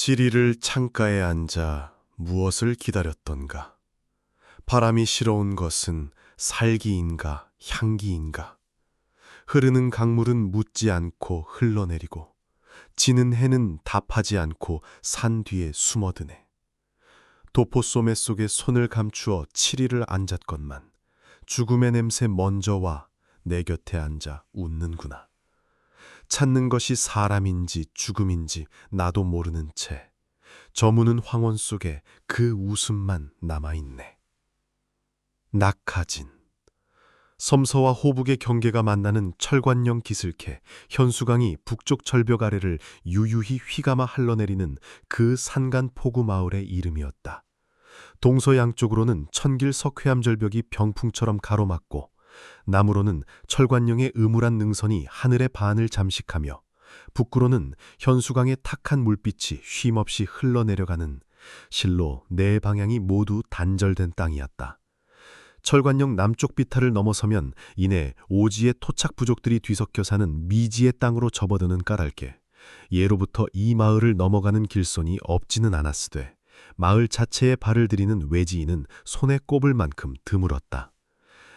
시리를 창가에 앉아 무엇을 기다렸던가. 바람이 실어온 것은 살기인가 향기인가. 흐르는 강물은 묻지 않고 흘러내리고 지는 해는 답하지 않고 산 뒤에 숨어드네. 도포 소매 속에 손을 감추어 치리를 앉았건만 죽음의 냄새 먼저 와 내 곁에 앉아 웃는구나. 찾는 것이 사람인지 죽음인지 나도 모르는 채 저무는 황혼 속에 그 웃음만 남아있네. 낙하진. 섬서와 호북의 경계가 만나는 철관령 기슭에 현수강이 북쪽 절벽 아래를 유유히 휘감아 흘러내리는 그 산간 포구 마을의 이름이었다. 동서양쪽으로는 천길 석회암 절벽이 병풍처럼 가로막고 남으로는 철관령의 음울한 능선이 하늘의 반을 잠식하며 북구로는 현수강의 탁한 물빛이 쉼없이 흘러내려가는 실로 네 방향이 모두 단절된 땅이었다. 철관령 남쪽 비탈을 넘어서면 이내 오지의 토착 부족들이 뒤섞여 사는 미지의 땅으로 접어드는 까닭에 예로부터 이 마을을 넘어가는 길손이 없지는 않았으되 마을 자체에 발을 들이는 외지인은 손에 꼽을 만큼 드물었다.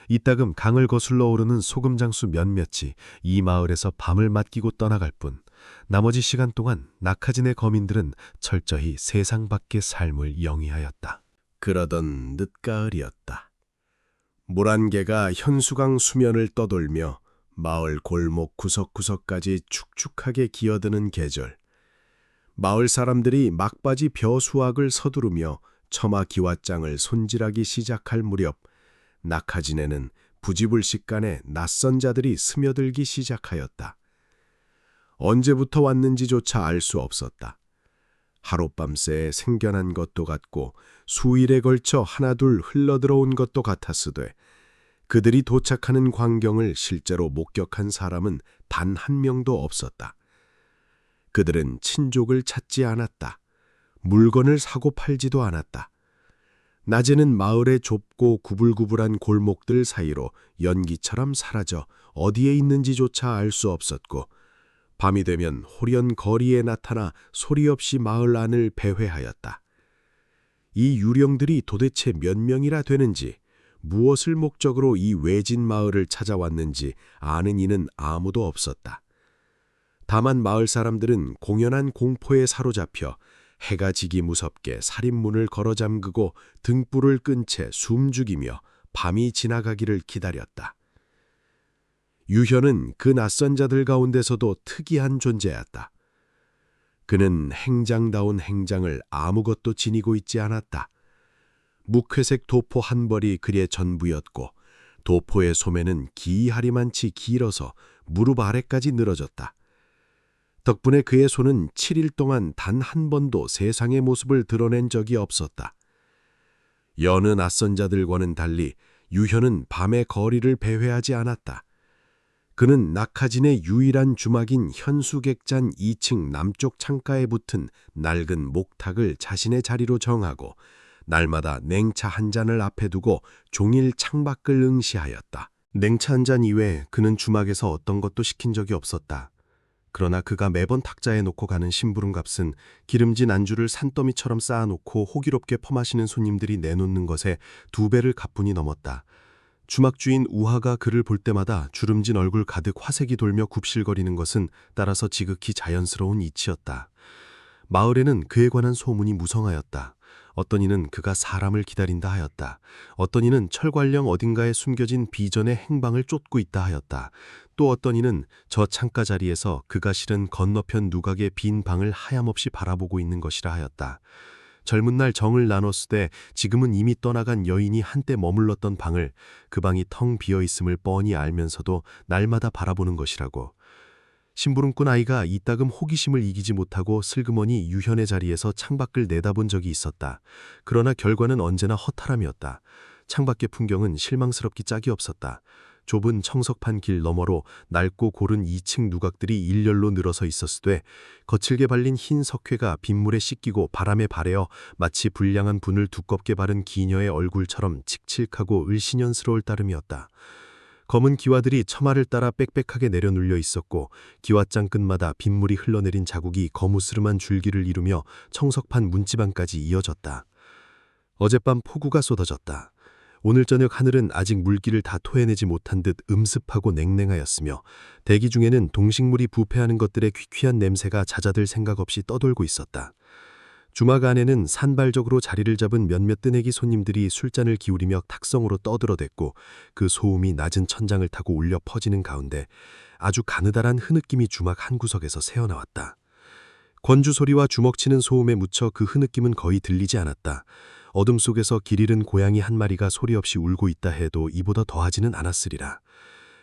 이따금 강을 거슬러 오르는 소금장수 몇몇이 이 마을에서 밤을 맡기고 떠나갈 뿐 나머지 시간 동안 낙하진의 거민들은 철저히 세상 밖의 삶을 영위하였다. 그러던 늦가을이었다. 물안개가 현수강 수면을 떠돌며 마을 골목 구석구석까지 축축하게 기어드는 계절. 마을 사람들이 막바지 벼수확을 서두르며 처마 기왓장을 손질하기 시작할 무렵 낙하진에는 부지불식간에 낯선 자들이 스며들기 시작하였다. 언제부터 왔는지조차 알 수 없었다. 하룻밤새 생겨난 것도 같고 수일에 걸쳐 하나둘 흘러들어온 것도 같았으되 그들이 도착하는 광경을 실제로 목격한 사람은 단 한 명도 없었다. 그들은 친족을 찾지 않았다. 물건을 사고 팔지도 않았다. 낮에는 마을의 좁고 구불구불한 골목들 사이로 연기처럼 사라져 어디에 있는지조차 알 수 없었고 밤이 되면 호련 거리에 나타나 소리 없이 마을 안을 배회하였다. 이 유령들이 도대체 몇 명이라 되는지 무엇을 목적으로 이 외진 마을을 찾아왔는지 아는 이는 아무도 없었다. 다만 마을 사람들은 공연한 공포에 사로잡혀 해가 지기 무섭게 살인문을 걸어 잠그고 등불을 끈 채 숨죽이며 밤이 지나가기를 기다렸다. 유현은 그 낯선 자들 가운데서도 특이한 존재였다. 그는 행장다운 행장을 아무것도 지니고 있지 않았다. 묵회색 도포 한 벌이 그의 전부였고 도포의 소매는 기이하리만치 길어서 무릎 아래까지 늘어졌다. 덕분에 그의 손은 7일 동안 단 한 번도 세상의 모습을 드러낸 적이 없었다. 여느 낯선 자들과는 달리 유현은 밤의 거리를 배회하지 않았다. 그는 낙하진의 유일한 주막인 현수객잔 2층 남쪽 창가에 붙은 낡은 목탁을 자신의 자리로 정하고 날마다 냉차 한 잔을 앞에 두고 종일 창밖을 응시하였다. 냉차 한 잔 이외에 그는 주막에서 어떤 것도 시킨 적이 없었다. 그러나 그가 매번 탁자에 놓고 가는 심부름값은 기름진 안주를 산더미처럼 쌓아놓고 호기롭게 퍼마시는 손님들이 내놓는 것에 2배를 가뿐히 넘었다. 주막주인 우하가 그를 볼 때마다 주름진 얼굴 가득 화색이 돌며 굽실거리는 것은 따라서 지극히 자연스러운 이치였다. 마을에는 그에 관한 소문이 무성하였다. 어떤 이는 그가 사람을 기다린다 하였다. 어떤 이는 철관령 어딘가에 숨겨진 비전의 행방을 쫓고 있다 하였다. 또 어떤 이는 저 창가 자리에서 그가 실은 건너편 누각의 빈 방을 하염없이 바라보고 있는 것이라 하였다. 젊은 날 정을 나눴으되 지금은 이미 떠나간 여인이 한때 머물렀던 방을 그 방이 텅 비어있음을 뻔히 알면서도 날마다 바라보는 것이라고. 심부름꾼 아이가 이따금 호기심을 이기지 못하고 슬그머니 유현의 자리에서 창밖을 내다본 적이 있었다. 그러나 결과는 언제나 허탈함이었다. 창밖의 풍경은 실망스럽기 짝이 없었다. 좁은 청석판 길 너머로 낡고 고른 2층 누각들이 일렬로 늘어서 있었으되 거칠게 발린 흰 석회가 빗물에 씻기고 바람에 바래어 마치 불량한 분을 두껍게 바른 기녀의 얼굴처럼 칙칙하고 을씨년스러울 따름이었다. 검은 기와들이 처마를 따라 빽빽하게 내려눌려 있었고 기와장 끝마다 빗물이 흘러내린 자국이 거무스름한 줄기를 이루며 청석판 문지방까지 이어졌다. 어젯밤 폭우가 쏟아졌다. 오늘 저녁 하늘은 아직 물기를 다 토해내지 못한 듯 음습하고 냉랭하였으며 대기 중에는 동식물이 부패하는 것들의 퀴퀴한 냄새가 잦아들 생각 없이 떠돌고 있었다. 주막 안에는 산발적으로 자리를 잡은 몇몇 뜨내기 손님들이 술잔을 기울이며 탁성으로 떠들어댔고 그 소음이 낮은 천장을 타고 울려 퍼지는 가운데 아주 가느다란 흐느낌이 주막 한 구석에서 새어나왔다. 권주 소리와 주먹치는 소음에 묻혀 그 흐느낌은 거의 들리지 않았다. 어둠 속에서 길 잃은 고양이 한 마리가 소리 없이 울고 있다 해도 이보다 더하지는 않았으리라.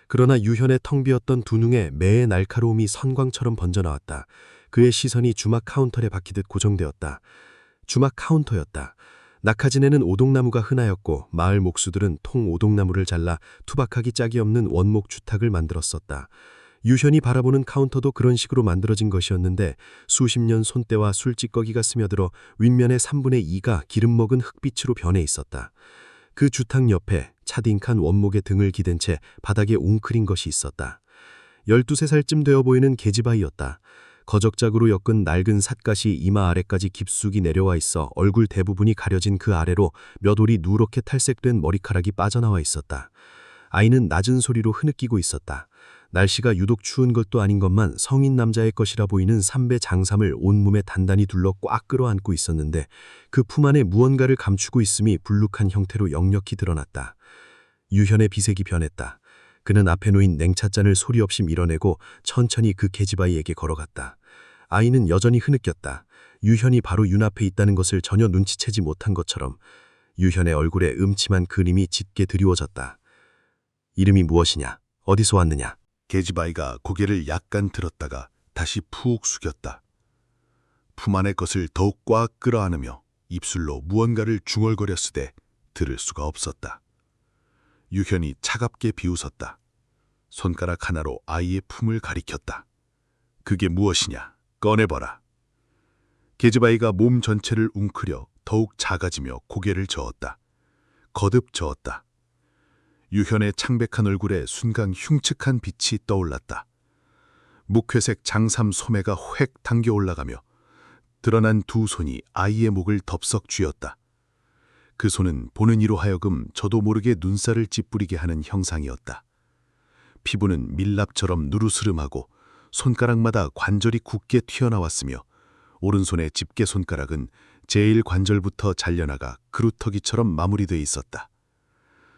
그러나 유현의 텅 비었던 두 눈에 매의 날카로움이 선광처럼 번져나왔다. 그의 시선이 주막 카운터에 박히듯 고정되었다. 주막 카운터였다. 낙하진에는 오동나무가 흔하였고 마을 목수들은 통 오동나무를 잘라 투박하기 짝이 없는 원목 주탁을 만들었었다. 유현이 바라보는 카운터도 그런 식으로 만들어진 것이었는데 수십 년 손때와 술찌꺼기가 스며들어 윗면의 3분의 2가 기름 먹은 흙빛으로 변해 있었다. 그 주탁 옆에 차딩칸 원목의 등을 기댄 채 바닥에 웅크린 것이 있었다. 12~13살쯤 되어 보이는 계집아이였다. 거적작으로 엮은 낡은 삿갓이 이마 아래까지 깊숙이 내려와 있어 얼굴 대부분이 가려진 그 아래로 몇 올이 누렇게 탈색된 머리카락이 빠져나와 있었다. 아이는 낮은 소리로 흐느끼고 있었다. 날씨가 유독 추운 것도 아닌 것만 성인 남자의 것이라 보이는 삼배 장삼을 온몸에 단단히 둘러 꽉 끌어안고 있었는데 그 품 안에 무언가를 감추고 있음이 불룩한 형태로 역력히 드러났다. 유현의 비색이 변했다. 그는 앞에 놓인 냉찻잔을 소리 없이 밀어내고 천천히 그 계집아이에게 걸어갔다. 아이는 여전히 흐느꼈다. 유현이 바로 윤앞에 있다는 것을 전혀 눈치채지 못한 것처럼 유현의 얼굴에 음침한 그림이 짙게 드리워졌다. 이름이 무엇이냐? 어디서 왔느냐? 계집아이가 고개를 약간 들었다가 다시 푹 숙였다. 품 안의 것을 더욱 꽉 끌어안으며 입술로 무언가를 중얼거렸으되 들을 수가 없었다. 유현이 차갑게 비웃었다. 손가락 하나로 아이의 품을 가리켰다. 그게 무엇이냐? 꺼내봐라. 계집아이가 몸 전체를 웅크려 더욱 작아지며 고개를 저었다. 거듭 저었다. 유현의 창백한 얼굴에 순간 흉측한 빛이 떠올랐다. 묵회색 장삼 소매가 획 당겨 올라가며 드러난 두 손이 아이의 목을 덥석 쥐었다. 그 손은 보는 이로 하여금 저도 모르게 눈살을 찌푸리게 하는 형상이었다. 피부는 밀랍처럼 누르스름하고 손가락마다 관절이 굳게 튀어나왔으며 오른손의 집게 손가락은 제1관절부터 잘려나가 그루터기처럼 마무리되어 있었다.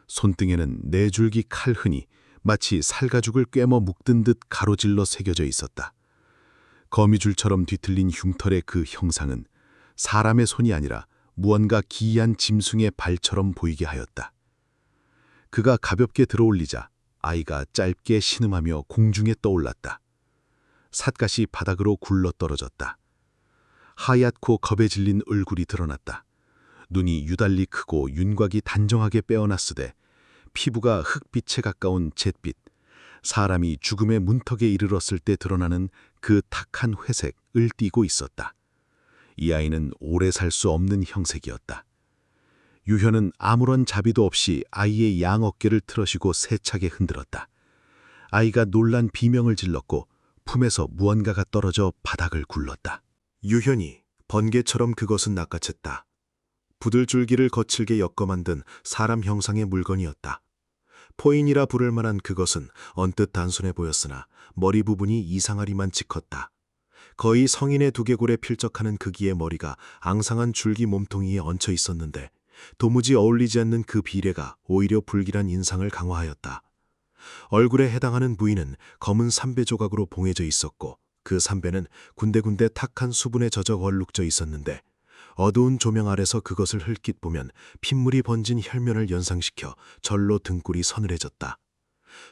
손등에는 네 줄기 칼흔이 마치 살가죽을 꿰머 묶든 듯 가로질러 새겨져 있었다. 거미줄처럼 뒤틀린 흉털의 그 형상은 사람의 손이 아니라 무언가 기이한 짐승의 발처럼 보이게 하였다. 그가 가볍게 들어올리자 아이가 짧게 신음하며 공중에 떠올랐다. 삿갓이 바닥으로 굴러떨어졌다. 하얗고 겁에 질린 얼굴이 드러났다. 눈이 유달리 크고 윤곽이 단정하게 빼어났으되 피부가 흑빛에 가까운 잿빛, 사람이 죽음의 문턱에 이르렀을 때 드러나는 그 탁한 회색을 띠고 있었다. 이 아이는 오래 살 수 없는 형색이었다. 유현은 아무런 자비도 없이 아이의 양 어깨를 틀어쉬고 세차게 흔들었다. 아이가 놀란 비명을 질렀고 품에서 무언가가 떨어져 바닥을 굴렀다. 유현이 번개처럼 그것은 낚아챘다. 부들줄기를 거칠게 엮어 만든 사람 형상의 물건이었다. 포인이라 부를 만한 그것은 언뜻 단순해 보였으나 머리 부분이 이상하리만치 컸다. 거의 성인의 두개골에 필적하는 크기의 머리가 앙상한 줄기 몸통이에 얹혀 있었는데 도무지 어울리지 않는 그 비례가 오히려 불길한 인상을 강화하였다. 얼굴에 해당하는 부위는 검은 삼배 조각으로 봉해져 있었고 그 삼배는 군데군데 탁한 수분에 젖어 얼룩져 있었는데 어두운 조명 아래서 그것을 흘낏 보면 핏물이 번진 혈면을 연상시켜 절로 등골이 서늘해졌다.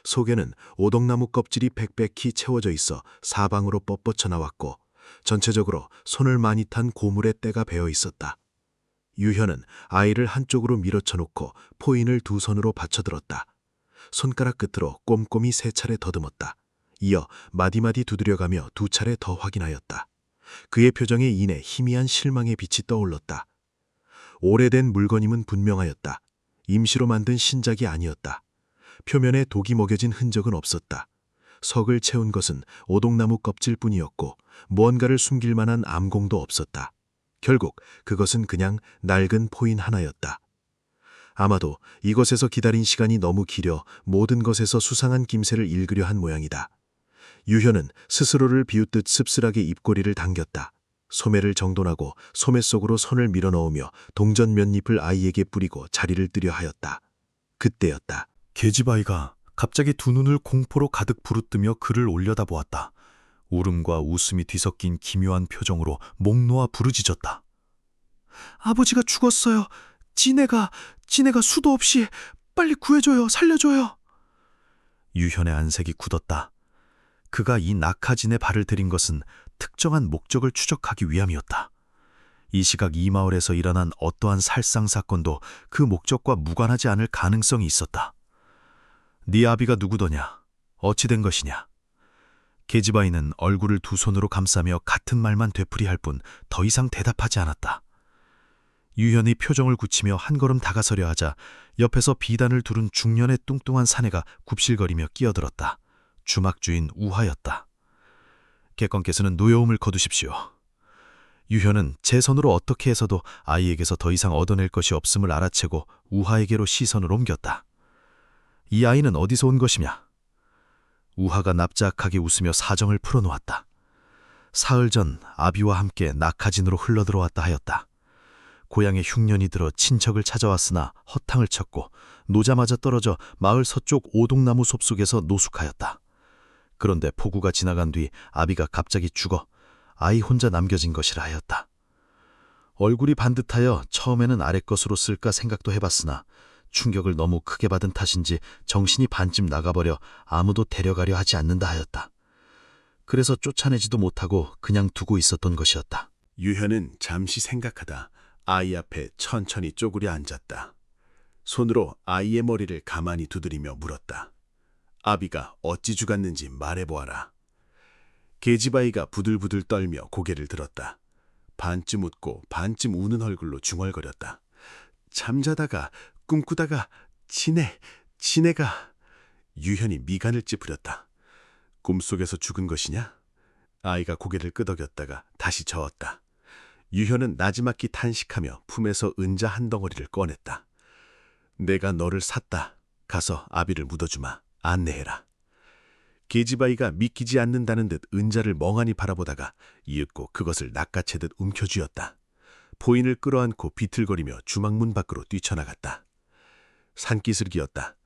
속에는 오동나무 껍질이 빽빽히 채워져 있어 사방으로 뻗뻗쳐 나왔고 전체적으로 손을 많이 탄 고물의 때가 배어 있었다. 유현은 아이를 한쪽으로 밀어쳐 놓고 포인을 두 손으로 받쳐들었다. 손가락 끝으로 꼼꼼히 3차례 더듬었다. 이어 마디마디 두드려가며 2차례 더 확인하였다. 그의 표정에 이내 희미한 실망의 빛이 떠올랐다. 오래된 물건임은 분명하였다. 임시로 만든 신작이 아니었다. 표면에 독이 먹여진 흔적은 없었다. 석을 채운 것은 오동나무 껍질뿐이었고 무언가를 숨길 만한 암공도 없었다. 결국 그것은 그냥 낡은 포인 하나였다. 아마도 이곳에서 기다린 시간이 너무 길어 모든 것에서 수상한 김새를 읽으려 한 모양이다. 유현은 스스로를 비웃듯 씁쓸하게 입꼬리를 당겼다. 소매를 정돈하고 소매 속으로 손을 밀어넣으며 동전 몇 잎을 아이에게 뿌리고 자리를 뜨려 하였다. 그때였다. 계집아이가 갑자기 두 눈을 공포로 가득 부릅뜨며 그를 올려다보았다. 울음과 웃음이 뒤섞인 기묘한 표정으로 목 놓아 부르짖었다. 아버지가 죽었어요. 지네가 수도 없이 빨리 구해줘요. 살려줘요. 유현의 안색이 굳었다. 그가 이 낙하진에 발을 들인 것은 특정한 목적을 추적하기 위함이었다. 이 시각 이 마을에서 일어난 어떠한 살상 사건도 그 목적과 무관하지 않을 가능성이 있었다. 네 아비가 누구더냐? 어찌 된 것이냐? 계집아이는 얼굴을 두 손으로 감싸며 같은 말만 되풀이할 뿐 더 이상 대답하지 않았다. 유현이 표정을 굳히며 한 걸음 다가서려 하자 옆에서 비단을 두른 중년의 뚱뚱한 사내가 굽실거리며 끼어들었다. 주막주인 우하였다. 객관께서는 노여움을 거두십시오. 유현은 제 손으로 어떻게 해서도 아이에게서 더 이상 얻어낼 것이 없음을 알아채고 우하에게로 시선을 옮겼다. 이 아이는 어디서 온 것이냐? 우하가 납작하게 웃으며 사정을 풀어놓았다. 사흘 전 아비와 함께 낙하진으로 흘러들어왔다 하였다. 고향에 흉년이 들어 친척을 찾아왔으나 허탕을 쳤고 노자마자 떨어져 마을 서쪽 오동나무 숲속에서 노숙하였다. 그런데 폭우가 지나간 뒤 아비가 갑자기 죽어 아이 혼자 남겨진 것이라 하였다. 얼굴이 반듯하여 처음에는 아래 것으로 쓸까 생각도 해봤으나 충격을 너무 크게 받은 탓인지 정신이 반쯤 나가버려 아무도 데려가려 하지 않는다 하였다. 그래서 쫓아내지도 못하고 그냥 두고 있었던 것이었다. 유현은 잠시 생각하다 아이 앞에 천천히 쪼그려 앉았다. 손으로 아이의 머리를 가만히 두드리며 물었다. 아비가 어찌 죽었는지 말해보아라. 계집아이가 부들부들 떨며 고개를 들었다. 반쯤 웃고 반쯤 우는 얼굴로 중얼거렸다. 잠자다가 꿈꾸다가 지네가. 유현이 미간을 찌푸렸다. 꿈속에서 죽은 것이냐? 아이가 고개를 끄덕였다가 다시 저었다. 유현은 나지막히 탄식하며 품에서 은자 한 덩어리를 꺼냈다. 내가 너를 샀다. 가서 아비를 묻어주마. 안내해라. 계집아이가 믿기지 않는다는 듯 은자를 멍하니 바라보다가 이윽고 그것을 낚아채듯 움켜쥐었다. 포인을 끌어안고 비틀거리며 주막문 밖으로 뛰쳐나갔다. 산기슭이었다.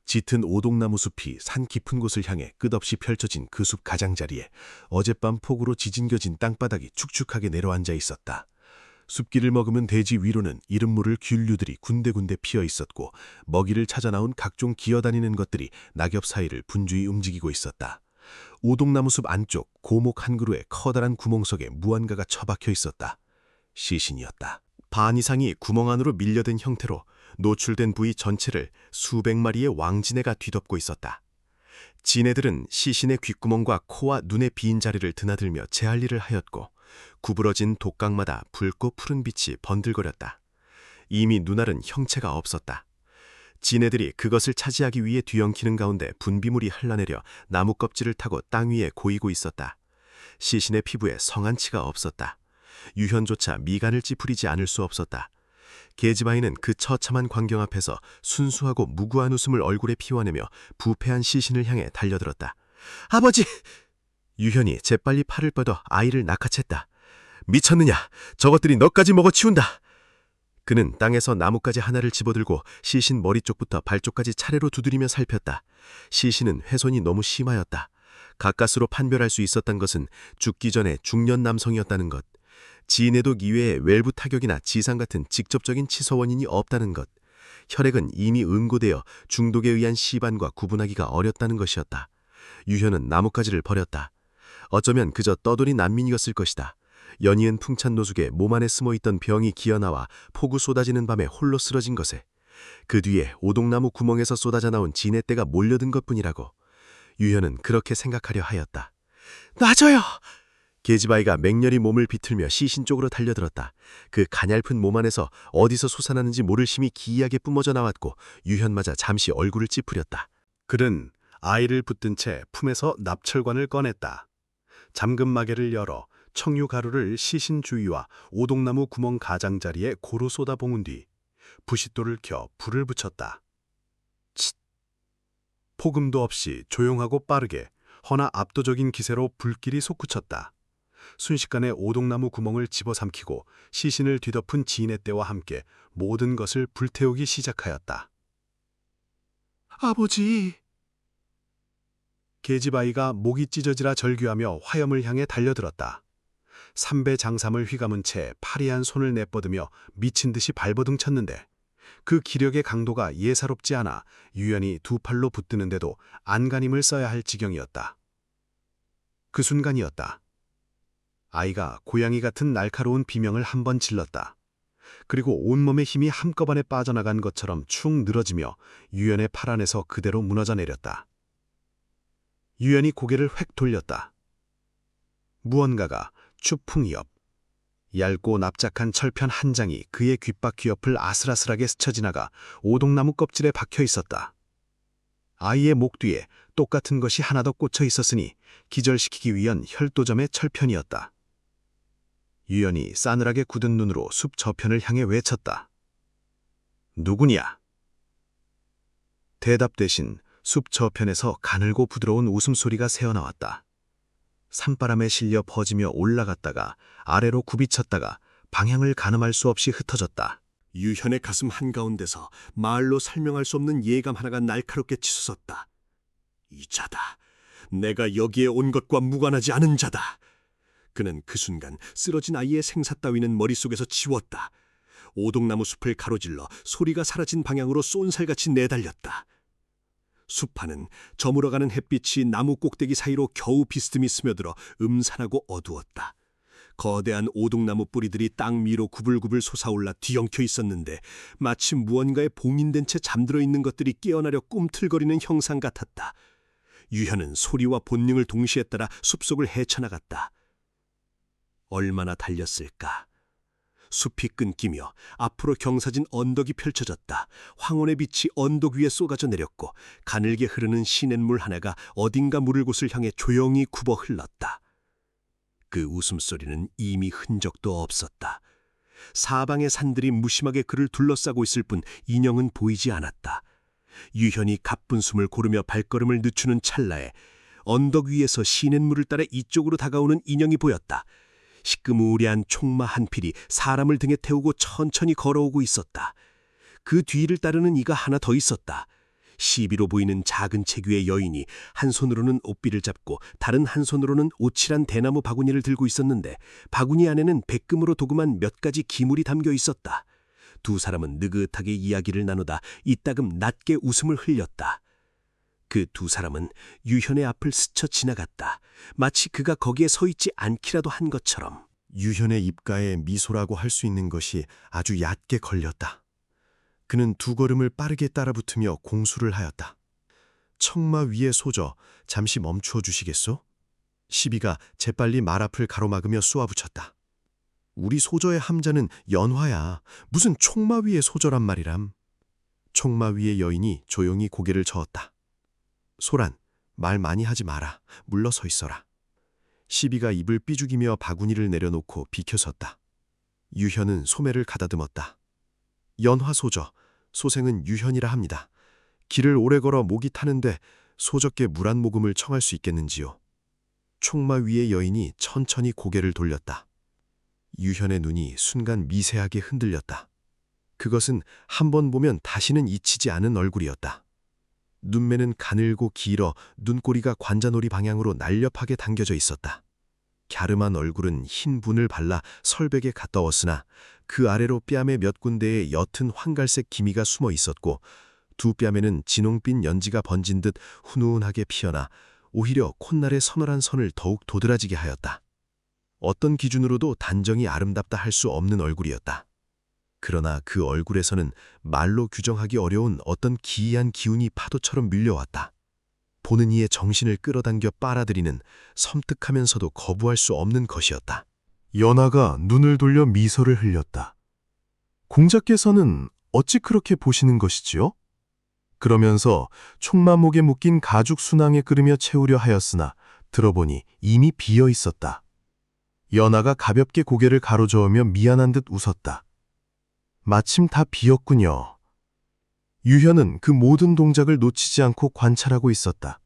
짙은 오동나무 숲이 산 깊은 곳을 향해 끝없이 펼쳐진 그 숲 가장자리에 어젯밤 폭우로 지진겨진 땅바닥이 축축하게 내려앉아 있었다. 숲길을 머금은 대지 위로는 이름 모를 균류들이 군데군데 피어 있었고 먹이를 찾아 나온 각종 기어다니는 것들이 낙엽 사이를 분주히 움직이고 있었다. 오동나무 숲 안쪽 고목 한 그루의 커다란 구멍 속에 무언가가 처박혀 있었다. 시신이었다. 반 이상이 구멍 안으로 밀려든 형태로 노출된 부위 전체를 수백 마리의 왕지네가 뒤덮고 있었다. 지네들은 시신의 귓구멍과 코와 눈의 빈 자리를 드나들며 제할리를 하였고 구부러진 독각마다 붉고 푸른 빛이 번들거렸다. 이미 눈알은 형체가 없었다. 지네들이 그것을 차지하기 위해 뒤엉키는 가운데 분비물이 흘러내려 나무 껍질을 타고 땅 위에 고이고 있었다. 시신의 피부에 성한치가 없었다. 유현조차 미간을 찌푸리지 않을 수 없었다. 계집아이는 그 처참한 광경 앞에서 순수하고 무구한 웃음을 얼굴에 피워내며 부패한 시신을 향해 달려들었다. 아버지! 유현이 재빨리 팔을 뻗어 아이를 낚아챘다. 미쳤느냐? 저것들이 너까지 먹어치운다. 그는 땅에서 나뭇가지 하나를 집어들고 시신 머리 쪽부터 발쪽까지 차례로 두드리며 살폈다. 시신은 훼손이 너무 심하였다. 가까스로 판별할 수 있었던 것은 죽기 전에 중년 남성이었다는 것. 지내독 이외에 외부 타격이나 지상 같은 직접적인 치서 원인이 없다는 것. 혈액은 이미 응고되어 중독에 의한 시반과 구분하기가 어렵다는 것이었다. 유현은 나뭇가지를 버렸다. 어쩌면 그저 떠돌이 난민이었을 것이다. 연이은 풍찬 노숙에 몸 안에 숨어있던 병이 기어나와 폭우 쏟아지는 밤에 홀로 쓰러진 것에 그 뒤에 오동나무 구멍에서 쏟아져 나온 지네떼가 몰려든 것뿐이라고 유현은 그렇게 생각하려 하였다. 놔줘요! 계집아이가 맹렬히 몸을 비틀며 시신 쪽으로 달려들었다. 그 가냘픈 몸 안에서 어디서 솟아나는지 모를 힘이 기이하게 뿜어져 나왔고 유현마저 잠시 얼굴을 찌푸렸다. 그는 아이를 붙든 채 품에서 납철관을 꺼냈다. 잠금 마개를 열어 청유 가루를 시신 주위와 오동나무 구멍 가장자리에 고루 쏟아 봉은 뒤 부싯돌을 켜 불을 붙였다. 칫! 폭음도 없이 조용하고 빠르게 허나 압도적인 기세로 불길이 솟구쳤다. 순식간에 오동나무 구멍을 집어삼키고 시신을 뒤덮은 지인의 떼와 함께 모든 것을 불태우기 시작하였다. 아버지! 계집아이가 목이 찢어지라 절규하며 화염을 향해 달려들었다. 삼배 장삼을 휘감은 채 파리한 손을 내뻗으며 미친 듯이 발버둥 쳤는데 그 기력의 강도가 예사롭지 않아 유연히 두 팔로 붙드는데도 안간힘을 써야 할 지경이었다. 그 순간이었다. 아이가 고양이 같은 날카로운 비명을 한 번 질렀다. 그리고 온몸의 힘이 한꺼번에 빠져나간 것처럼 축 늘어지며 유연의 팔 안에서 그대로 무너져 내렸다. 유연이 고개를 획 돌렸다. 무언가가 추풍이 옆, 얇고 납작한 철편 한 장이 그의 귓바퀴 옆을 아슬아슬하게 스쳐 지나가 오동나무 껍질에 박혀 있었다. 아이의 목 뒤에 똑같은 것이 하나 더 꽂혀 있었으니 기절시키기 위한 혈도점의 철편이었다. 유연이 싸늘하게 굳은 눈으로 숲 저편을 향해 외쳤다. 누구냐? 대답 대신 숲 저편에서 가늘고 부드러운 웃음소리가 새어나왔다. 산바람에 실려 퍼지며 올라갔다가 아래로 굽이쳤다가 방향을 가늠할 수 없이 흩어졌다. 유현의 가슴 한가운데서 말로 설명할 수 없는 예감 하나가 날카롭게 치솟았다. 이 자다. 내가 여기에 온 것과 무관하지 않은 자다. 그는 그 순간 쓰러진 아이의 생사 따위는 머릿속에서 지웠다. 오동나무 숲을 가로질러 소리가 사라진 방향으로 쏜살같이 내달렸다. 숲안은 저물어가는 햇빛이 나무 꼭대기 사이로 겨우 비스듬히 스며들어 음산하고 어두웠다. 거대한 오동나무 뿌리들이 땅 위로 구불구불 솟아올라 뒤엉켜 있었는데 마치 무언가에 봉인된 채 잠들어 있는 것들이 깨어나려 꿈틀거리는 형상 같았다. 유현은 소리와 본능을 동시에 따라 숲속을 헤쳐나갔다. 얼마나 달렸을까? 숲이 끊기며 앞으로 경사진 언덕이 펼쳐졌다. 황혼의 빛이 언덕 위에 쏟아져 내렸고 가늘게 흐르는 시냇물 하나가 어딘가 물을 곳을 향해 조용히 굽어 흘렀다. 그 웃음소리는 이미 흔적도 없었다. 사방의 산들이 무심하게 그를 둘러싸고 있을 뿐 인형은 보이지 않았다. 유현이 가쁜 숨을 고르며 발걸음을 늦추는 찰나에 언덕 위에서 시냇물을 따라 이쪽으로 다가오는 인형이 보였다. 시끄무리한 총마 한 필이 사람을 등에 태우고 천천히 걸어오고 있었다. 그 뒤를 따르는 이가 하나 더 있었다. 시비로 보이는 작은 체구의 여인이 한 손으로는 옷비를 잡고 다른 한 손으로는 오칠한 대나무 바구니를 들고 있었는데 바구니 안에는 백금으로 도금한 몇 가지 기물이 담겨 있었다. 두 사람은 느긋하게 이야기를 나누다 이따금 낮게 웃음을 흘렸다. 그 두 사람은 유현의 앞을 스쳐 지나갔다. 마치 그가 거기에 서 있지 않기라도 한 것처럼. 유현의 입가에 미소라고 할 수 있는 것이 아주 얕게 걸렸다. 그는 두 걸음을 빠르게 따라붙으며 공수를 하였다. 청마 위에 소저, 잠시 멈추어 주시겠소? 시비가 재빨리 말 앞을 가로막으며 쏘아붙였다. 우리 소저의 함자는 연화야. 무슨 총마 위에 소저란 말이람. 총마 위의 여인이 조용히 고개를 저었다. 소란, 말 많이 하지 마라. 물러서 있어라. 시비가 입을 삐죽이며 바구니를 내려놓고 비켜섰다. 유현은 소매를 가다듬었다. 연화소저, 소생은 유현이라 합니다. 길을 오래 걸어 목이 타는데 소저께 물 한 모금을 청할 수 있겠는지요. 총마 위의 여인이 천천히 고개를 돌렸다. 유현의 눈이 순간 미세하게 흔들렸다. 그것은 한 번 보면 다시는 잊히지 않은 얼굴이었다. 눈매는 가늘고 길어 눈꼬리가 관자놀이 방향으로 날렵하게 당겨져 있었다. 갸름한 얼굴은 흰 분을 발라 설백에 가까웠으나 그 아래로 뺨의 몇 군데에 옅은 황갈색 기미가 숨어 있었고 두 뺨에는 진홍빛 연지가 번진 듯 훈훈하게 피어나 오히려 콧날의 서늘한 선을 더욱 도드라지게 하였다. 어떤 기준으로도 단정히 아름답다 할 수 없는 얼굴이었다. 그러나 그 얼굴에서는 말로 규정하기 어려운 어떤 기이한 기운이 파도처럼 밀려왔다. 보는 이의 정신을 끌어당겨 빨아들이는 섬뜩하면서도 거부할 수 없는 것이었다. 연하가 눈을 돌려 미소를 흘렸다. 공자께서는 어찌 그렇게 보시는 것이지요? 그러면서 총마목에 묶인 가죽 순항에 끓으며 채우려 하였으나 들어보니 이미 비어 있었다. 연하가 가볍게 고개를 가로저으며 미안한 듯 웃었다. 마침 다 비었군요. 유현은 그 모든 동작을 놓치지 않고 관찰하고 있었다.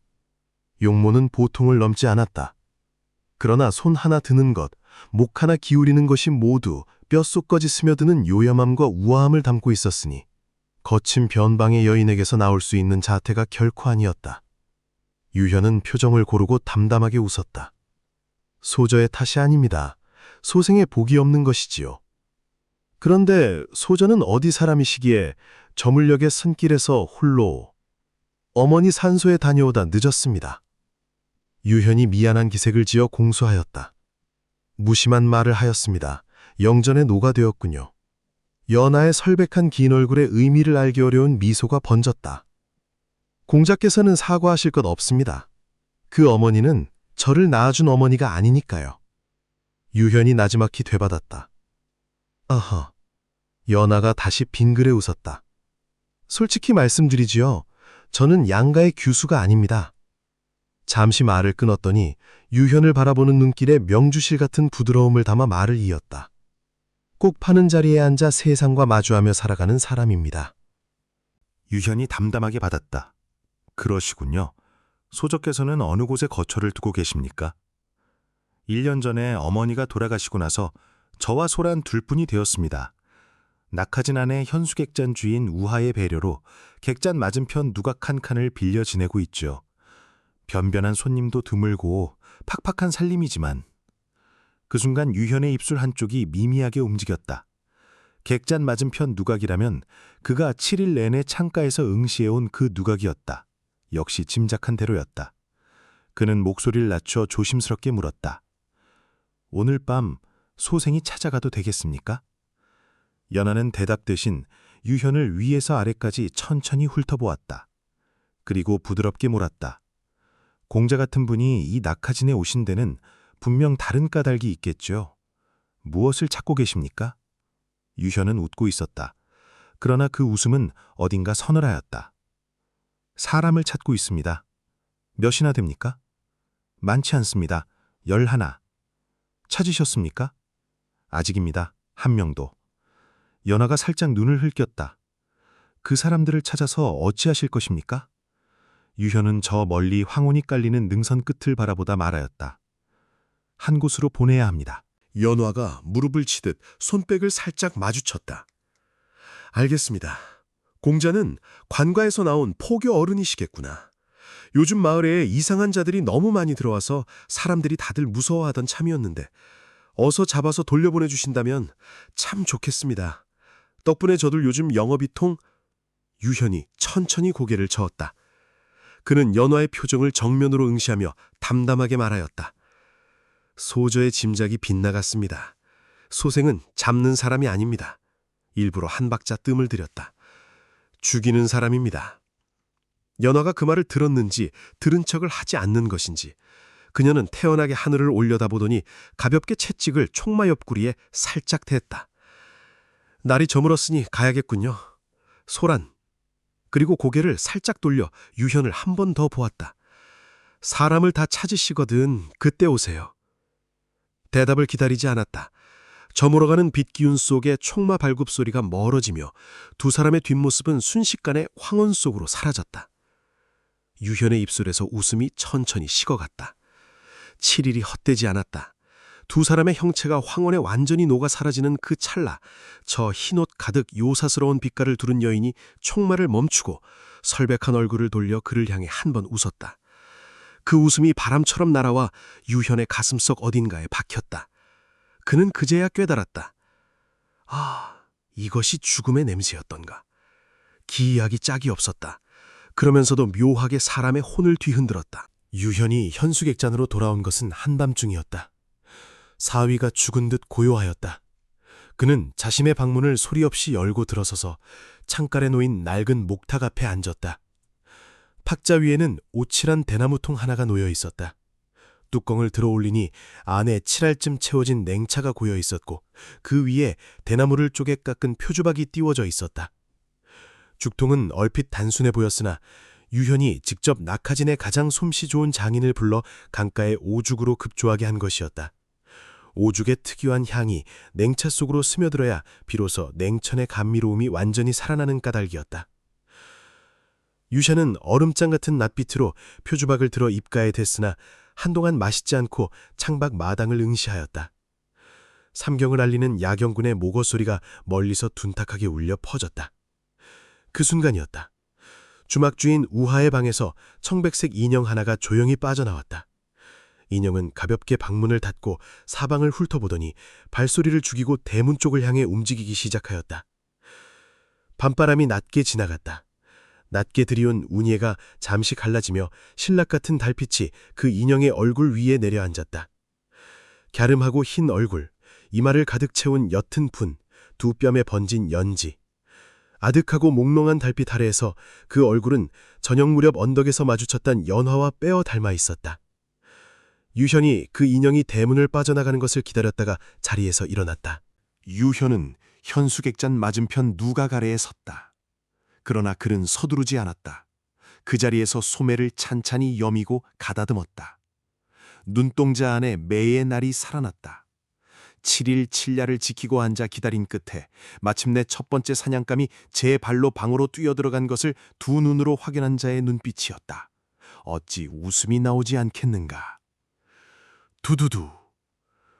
용모는 보통을 넘지 않았다. 그러나 손 하나 드는 것, 목 하나 기울이는 것이 모두 뼛속까지 스며드는 요염함과 우아함을 담고 있었으니 거친 변방의 여인에게서 나올 수 있는 자태가 결코 아니었다. 유현은 표정을 고르고 담담하게 웃었다. 소저의 탓이 아닙니다. 소생의 복이 없는 것이지요. 그런데 소저는 어디 사람이시기에 저물녘의 산길에서 홀로 어머니 산소에 다녀오다 늦었습니다. 유현이 미안한 기색을 지어 공수하였다. 무심한 말을 하였습니다. 영전에 녹아되었군요. 연하의 설백한 긴 얼굴에 의미를 알기 어려운 미소가 번졌다. 공자께서는 사과하실 것 없습니다. 그 어머니는 저를 낳아준 어머니가 아니니까요. 유현이 나지막히 되받았다. 아하. 연하가 다시 빙그레 웃었다. 솔직히 말씀드리지요. 저는 양가의 규수가 아닙니다. 잠시 말을 끊었더니 유현을 바라보는 눈길에 명주실 같은 부드러움을 담아 말을 이었다. 꼭 파는 자리에 앉아 세상과 마주하며 살아가는 사람입니다. 유현이 담담하게 받았다. 그러시군요. 소저께서는 어느 곳에 거처를 두고 계십니까? 1년 전에 어머니가 돌아가시고 나서 저와 소란 둘뿐이 되었습니다. 낙하진 안의 현수객잔 주인 우하의 배려로 객잔 맞은편 누각 한 칸을 빌려 지내고 있죠. 변변한 손님도 드물고 팍팍한 살림이지만 그 순간 유현의 입술 한쪽이 미미하게 움직였다. 객잔 맞은편 누각이라면 그가 7일 내내 창가에서 응시해온 그 누각이었다. 역시 짐작한 대로였다. 그는 목소리를 낮춰 조심스럽게 물었다. 오늘 밤 소생이 찾아가도 되겠습니까? 연하는 대답 대신 유현을 위에서 아래까지 천천히 훑어보았다. 그리고 부드럽게 몰았다. 공자 같은 분이 이 낙하진에 오신 데는 분명 다른 까닭이 있겠죠. 무엇을 찾고 계십니까? 유현은 웃고 있었다. 그러나 그 웃음은 어딘가 서늘하였다. 사람을 찾고 있습니다. 몇이나 됩니까? 많지 않습니다. 11. 찾으셨습니까? 아직입니다. 1명도. 연하가 살짝 눈을 흘겼다. 그 사람들을 찾아서 어찌하실 것입니까? 유현은 저 멀리 황혼이 깔리는 능선 끝을 바라보다 말하였다. 한 곳으로 보내야 합니다. 연화가 무릎을 치듯 손뼉을 살짝 마주쳤다. 알겠습니다. 공자는 관가에서 나온 포교 어른이시겠구나. 요즘 마을에 이상한 자들이 너무 많이 들어와서 사람들이 다들 무서워하던 참이었는데 어서 잡아서 돌려보내 주신다면 참 좋겠습니다. 덕분에 저들 요즘 영업이 통... 유현이 천천히 고개를 저었다. 그는 연화의 표정을 정면으로 응시하며 담담하게 말하였다. 소저의 짐작이 빗나갔습니다. 소생은 잡는 사람이 아닙니다. 일부러 한 박자 뜸을 들였다. 죽이는 사람입니다. 연화가 그 말을 들었는지 들은 척을 하지 않는 것인지 그녀는 태연하게 하늘을 올려다보더니 가볍게 채찍을 총마 옆구리에 살짝 댔다. 날이 저물었으니 가야겠군요. 소란. 그리고 고개를 살짝 돌려 유현을 한 번 더 보았다. 사람을 다 찾으시거든 그때 오세요. 대답을 기다리지 않았다. 저물어가는 빛 기운 속에 총마 발굽 소리가 멀어지며 두 사람의 뒷모습은 순식간에 황혼 속으로 사라졌다. 유현의 입술에서 웃음이 천천히 식어갔다. 7일이 헛되지 않았다. 두 사람의 형체가 황혼에 완전히 녹아 사라지는 그 찰나, 저 흰옷 가득 요사스러운 빛깔을 두른 여인이 총마를 멈추고 설백한 얼굴을 돌려 그를 향해 한 번 웃었다. 그 웃음이 바람처럼 날아와 유현의 가슴속 어딘가에 박혔다. 그는 그제야 깨달았다. 아, 이것이 죽음의 냄새였던가. 기이하기 짝이 없었다. 그러면서도 묘하게 사람의 혼을 뒤흔들었다. 유현이 현수객잔으로 돌아온 것은 한밤중이었다. 사위가 죽은 듯 고요하였다. 그는 자신의 방문을 소리 없이 열고 들어서서 창가에 놓인 낡은 목탁 앞에 앉았다. 탁자 위에는 오칠한 대나무통 하나가 놓여 있었다. 뚜껑을 들어 올리니 안에 7알쯤 채워진 냉차가 고여 있었고 그 위에 대나무를 쪼개 깎은 표주박이 띄워져 있었다. 죽통은 얼핏 단순해 보였으나 유현이 직접 낙하진의 가장 솜씨 좋은 장인을 불러 강가에 오죽으로 급조하게 한 것이었다. 오죽의 특유한 향이 냉차 속으로 스며들어야 비로소 냉천의 감미로움이 완전히 살아나는 까닭이었다. 유샤는 얼음장 같은 낯빛으로 표주박을 들어 입가에 댔으나 한동안 맛있지 않고 창밖 마당을 응시하였다. 삼경을 알리는 야경군의 모거 소리가 멀리서 둔탁하게 울려 퍼졌다. 그 순간이었다. 주막주인 우하의 방에서 청백색 인형 하나가 조용히 빠져나왔다. 인형은 가볍게 방문을 닫고 사방을 훑어보더니 발소리를 죽이고 대문 쪽을 향해 움직이기 시작하였다. 밤바람이 낮게 지나갔다. 낮게 들이온 운예가 잠시 갈라지며 신락 같은 달빛이 그 인형의 얼굴 위에 내려앉았다. 갸름하고 흰 얼굴, 이마를 가득 채운 옅은 분, 두 뼘에 번진 연지. 아득하고 몽롱한 달빛 아래에서 그 얼굴은 저녁 무렵 언덕에서 마주쳤던 연화와 빼어 닮아 있었다. 유현이 그 인형이 대문을 빠져나가는 것을 기다렸다가 자리에서 일어났다. 유현은 현수객잔 맞은편 누각 아래에 섰다. 그러나 그는 서두르지 않았다. 그 자리에서 소매를 찬찬히 여미고 가다듬었다. 눈동자 안에 매의 날이 살아났다. 7일 7야를 지키고 앉아 기다린 끝에 마침내 첫 번째 사냥감이 제 발로 방으로 뛰어들어간 것을 두 눈으로 확인한 자의 눈빛이었다. 어찌 웃음이 나오지 않겠는가. 두두두.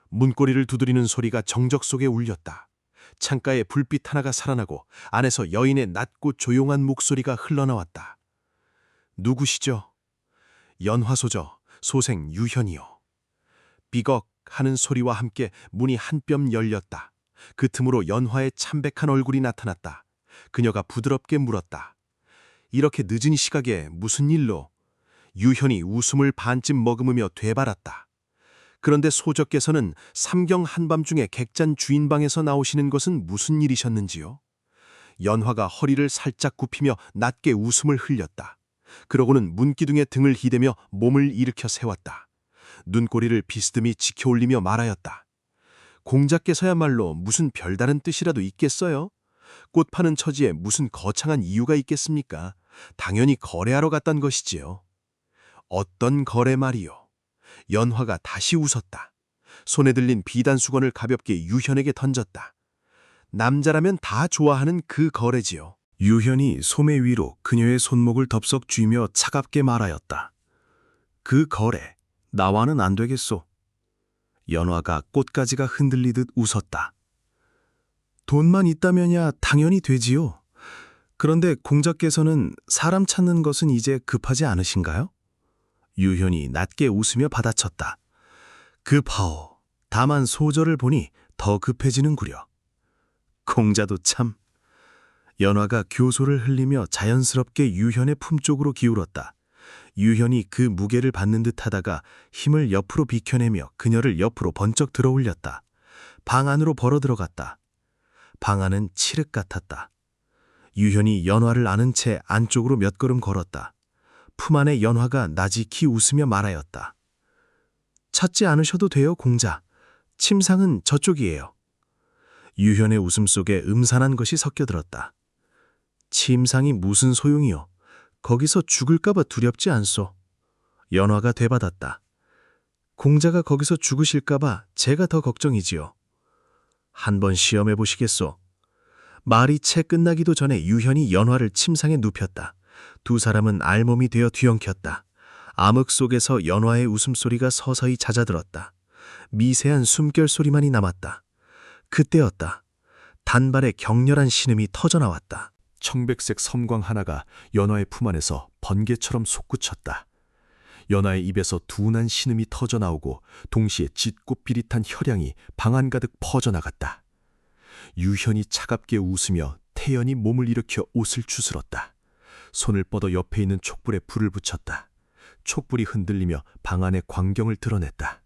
문고리를 두드리는 소리가 정적 속에 울렸다. 창가에 불빛 하나가 살아나고 안에서 여인의 낮고 조용한 목소리가 흘러나왔다. 누구시죠? 연화소저 소생 유현이요. 삐걱 하는 소리와 함께 문이 한 뼘 열렸다. 그 틈으로 연화의 참백한 얼굴이 나타났다. 그녀가 부드럽게 물었다. 이렇게 늦은 시각에 무슨 일로? 유현이 웃음을 반쯤 머금으며 되발았다. 그런데 소저께서는 삼경 한밤중에 객잔 주인방에서 나오시는 것은 무슨 일이셨는지요? 연화가 허리를 살짝 굽히며 낮게 웃음을 흘렸다. 그러고는 문기둥에 등을 기대며 몸을 일으켜 세웠다. 눈꼬리를 비스듬히 지켜올리며 말하였다. 공자께서야말로 무슨 별다른 뜻이라도 있겠어요? 꽃 파는 처지에 무슨 거창한 이유가 있겠습니까? 당연히 거래하러 갔단 것이지요. 어떤 거래 말이요? 연화가 다시 웃었다. 손에 들린 비단 수건을 가볍게 유현에게 던졌다. 남자라면 다 좋아하는 그 거래지요. 유현이 소매 위로 그녀의 손목을 덥석 쥐며 차갑게 말하였다. 그 거래, 나와는 안 되겠소. 연화가 꽃가지가 흔들리듯 웃었다. 돈만 있다면야 당연히 되지요. 그런데 공자께서는 사람 찾는 것은 이제 급하지 않으신가요? 유현이 낮게 웃으며 받아쳤다. 급하오. 다만 소절을 보니 더 급해지는구려. 공자도 참. 연화가 교소를 흘리며 자연스럽게 유현의 품 쪽으로 기울었다. 유현이 그 무게를 받는 듯 하다가 힘을 옆으로 비켜내며 그녀를 옆으로 번쩍 들어 올렸다. 방 안으로 벌어 들어갔다. 방 안은 칠흑 같았다. 유현이 연화를 안은 채 안쪽으로 몇 걸음 걸었다. 품 안에 연화가 나지키 웃으며 말하였다. 찾지 않으셔도 돼요, 공자. 침상은 저쪽이에요. 유현의 웃음 속에 음산한 것이 섞여들었다. 침상이 무슨 소용이요? 거기서 죽을까봐 두렵지 않소. 연화가 되받았다. 공자가 거기서 죽으실까봐 제가 더 걱정이지요. 한번 시험해 보시겠소. 말이 채 끝나기도 전에 유현이 연화를 침상에 눕혔다. 두 사람은 알몸이 되어 뒤엉켰다. 암흑 속에서 연화의 웃음소리가 서서히 잦아들었다. 미세한 숨결 소리만이 남았다. 그때였다. 단발에 격렬한 신음이 터져나왔다. 청백색 섬광 하나가 연화의 품 안에서 번개처럼 솟구쳤다. 연화의 입에서 둔한 신음이 터져나오고 동시에 짙고 비릿한 혈향이 방 안 가득 퍼져나갔다. 유현이 차갑게 웃으며 태연히 몸을 일으켜 옷을 추스렀다. 손을 뻗어 옆에 있는 촛불에 불을 붙였다. 촛불이 흔들리며 방 안의 광경을 드러냈다.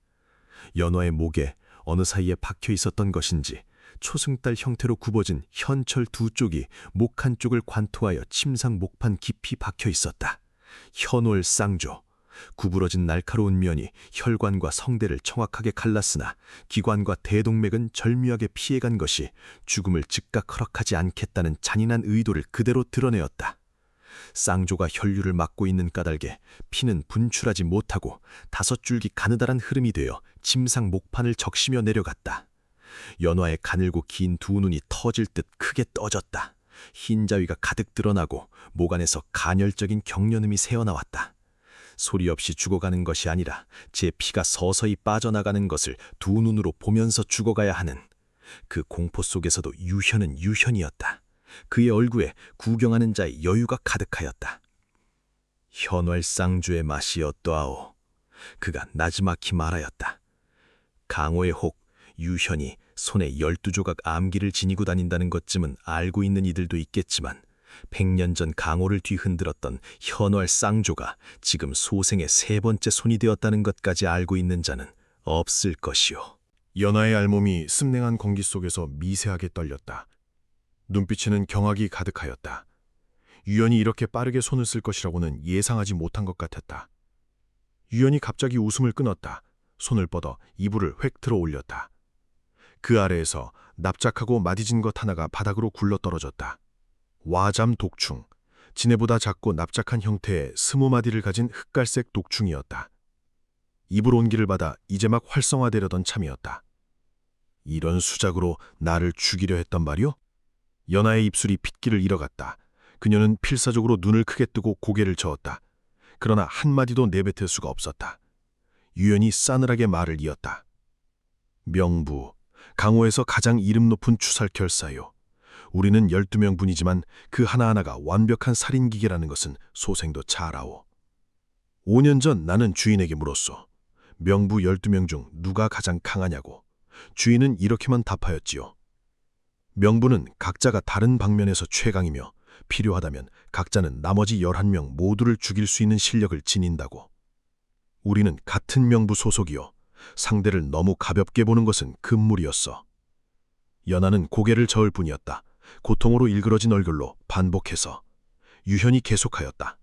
연화의 목에 어느 사이에 박혀 있었던 것인지 초승달 형태로 굽어진 현철 두 쪽이 목 한쪽을 관통하여 침상 목판 깊이 박혀 있었다. 현올 쌍조, 구부러진 날카로운 면이 혈관과 성대를 정확하게 갈랐으나 기관과 대동맥은 절묘하게 피해간 것이 죽음을 즉각 허락하지 않겠다는 잔인한 의도를 그대로 드러내었다. 쌍조가 혈류를 막고 있는 까닭에 피는 분출하지 못하고 5줄기 가느다란 흐름이 되어 침상 목판을 적시며 내려갔다. 연화의 가늘고 긴 두 눈이 터질 듯 크게 떠졌다. 흰 자위가 가득 드러나고 목 안에서 간열적인 경련음이 새어나왔다. 소리 없이 죽어가는 것이 아니라 제 피가 서서히 빠져나가는 것을 두 눈으로 보면서 죽어가야 하는 그 공포 속에서도 유현은 유현이었다. 그의 얼굴에 구경하는 자의 여유가 가득하였다. 현활쌍주의 맛이 어떠하오? 그가 나지막히 말하였다. 강호의 혹 유현이 손에 12조각 암기를 지니고 다닌다는 것쯤은 알고 있는 이들도 있겠지만 100년 전 강호를 뒤흔들었던 현활쌍조가 지금 소생의 3번째 손이 되었다는 것까지 알고 있는 자는 없을 것이오. 연하의 알몸이 습냉한 공기 속에서 미세하게 떨렸다. 눈빛에는 경악이 가득하였다. 유연이 이렇게 빠르게 손을 쓸 것이라고는 예상하지 못한 것 같았다. 유연이 갑자기 웃음을 끊었다. 손을 뻗어 이불을 획 틀어 올렸다. 그 아래에서 납작하고 마디진 것 하나가 바닥으로 굴러떨어졌다. 와잠 독충, 지네보다 작고 납작한 형태의 20마디를 가진 흑갈색 독충이었다. 이불 온기를 받아 이제 막 활성화되려던 참이었다. 이런 수작으로 나를 죽이려 했단 말이오? 연하의 입술이 핏기를 잃어갔다. 그녀는 필사적으로 눈을 크게 뜨고 고개를 저었다. 그러나 한마디도 내뱉을 수가 없었다. 유연히 싸늘하게 말을 이었다. 명부, 강호에서 가장 이름 높은 추살결사요. 우리는 12명 분이지만 그 하나하나가 완벽한 살인기계라는 것은 소생도 잘 아오. 5년 전 나는 주인에게 물었소. 명부 12명 중 누가 가장 강하냐고. 주인은 이렇게만 답하였지요. 명부는 각자가 다른 방면에서 최강이며 필요하다면 각자는 나머지 11명 모두를 죽일 수 있는 실력을 지닌다고. 우리는 같은 명부 소속이요. 상대를 너무 가볍게 보는 것은 금물이었어. 연하는 고개를 저을 뿐이었다. 고통으로 일그러진 얼굴로 반복해서. 유현이 계속하였다.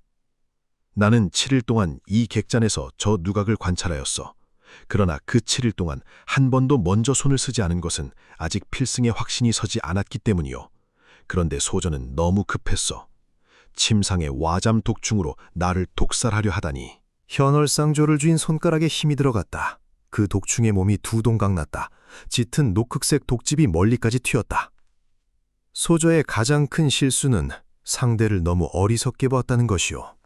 나는 7일 동안 이 객잔에서 저 누각을 관찰하였어. 그러나 그 7일 동안 한 번도 먼저 손을 쓰지 않은 것은 아직 필승의 확신이 서지 않았기 때문이요. 그런데 소저는 너무 급했어. 침상의 와잠 독충으로 나를 독살하려 하다니. 현월쌍조를 쥔 손가락에 힘이 들어갔다. 그 독충의 몸이 두 동강 났다. 짙은 녹흑색 독집이 멀리까지 튀었다. 소저의 가장 큰 실수는 상대를 너무 어리석게 보았다는 것이요.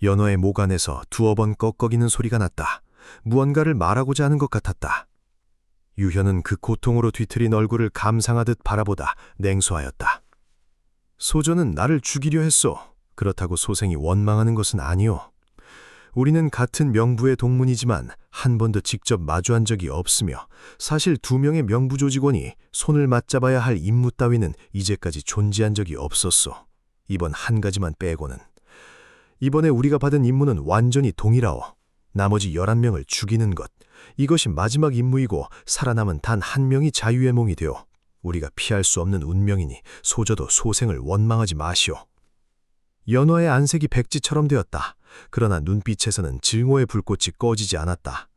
연어의 목 안에서 두어 번 꺽꺽이는 소리가 났다. 무언가를 말하고자 하는 것 같았다. 유현은 그 고통으로 뒤틀린 얼굴을 감상하듯 바라보다 냉소하였다. 소저는 나를 죽이려 했소. 그렇다고 소생이 원망하는 것은 아니오. 우리는 같은 명부의 동문이지만 한 번도 직접 마주한 적이 없으며 사실 2명의 명부 조직원이 손을 맞잡아야 할 임무 따위는 이제까지 존재한 적이 없었소. 이번 한 가지만 빼고는. 이번에 우리가 받은 임무는 완전히 동일하오. 나머지 11명을 죽이는 것. 이것이 마지막 임무이고 살아남은 단 한 명이 자유의 몽이 되어 우리가 피할 수 없는 운명이니 소저도 소생을 원망하지 마시오. 연화의 안색이 백지처럼 되었다. 그러나 눈빛에서는 증오의 불꽃이 꺼지지 않았다.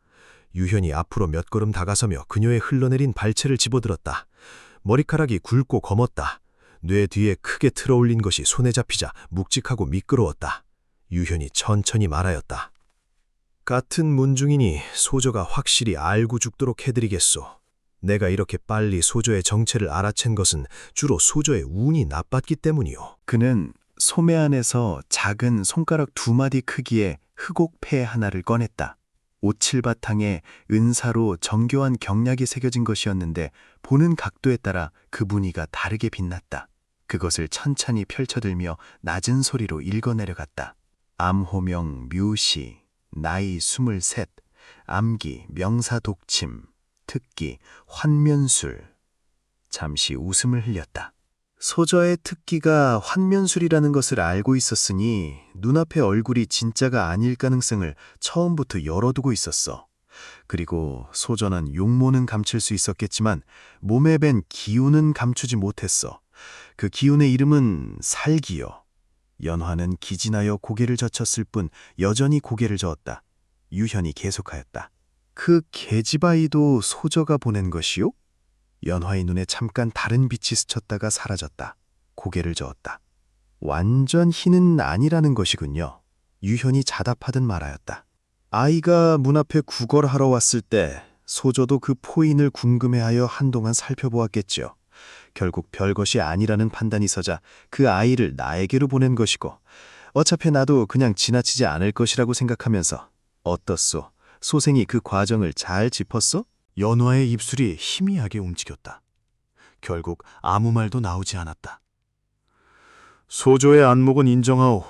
유현이 앞으로 몇 걸음 다가서며 그녀의 흘러내린 발채를 집어들었다. 머리카락이 굵고 검었다. 뇌 뒤에 크게 틀어올린 것이 손에 잡히자 묵직하고 미끄러웠다. 유현이 천천히 말하였다. 같은 문중이니 소저가 확실히 알고 죽도록 해드리겠소. 내가 이렇게 빨리 소저의 정체를 알아챈 것은 주로 소저의 운이 나빴기 때문이오. 그는 소매 안에서 작은 손가락 2마디 크기의 흑옥패 하나를 꺼냈다. 오칠바탕에 은사로 정교한 경략이 새겨진 것이었는데 보는 각도에 따라 그 무늬가 다르게 빛났다. 그것을 천천히 펼쳐들며 낮은 소리로 읽어내려갔다. 암호명 묘시, 나이 23, 암기 명사독침, 특기 환면술. 잠시 웃음을 흘렸다. 소저의 특기가 환면술이라는 것을 알고 있었으니 눈앞의 얼굴이 진짜가 아닐 가능성을 처음부터 열어두고 있었어. 그리고 소저는 용모는 감출 수 있었겠지만 몸에 밴 기운은 감추지 못했어. 그 기운의 이름은 살기요. 연화는 기진하여 고개를 젖혔을 뿐 여전히 고개를 저었다. 유현이 계속하였다. 그 계집아이도 소저가 보낸 것이요? 연화의 눈에 잠깐 다른 빛이 스쳤다가 사라졌다. 고개를 저었다. 완전 희는 아니라는 것이군요. 유현이 자답하듯 말하였다. 아이가 문 앞에 구걸하러 왔을 때 소저도 그 포인을 궁금해하여 한동안 살펴보았겠지요. 결국 별것이 아니라는 판단이 서자 그 아이를 나에게로 보낸 것이고 어차피 나도 그냥 지나치지 않을 것이라고 생각하면서 어떻소? 소생이 그 과정을 잘 짚었어? 연화의 입술이 희미하게 움직였다. 결국 아무 말도 나오지 않았다. 소조의 안목은 인정하오.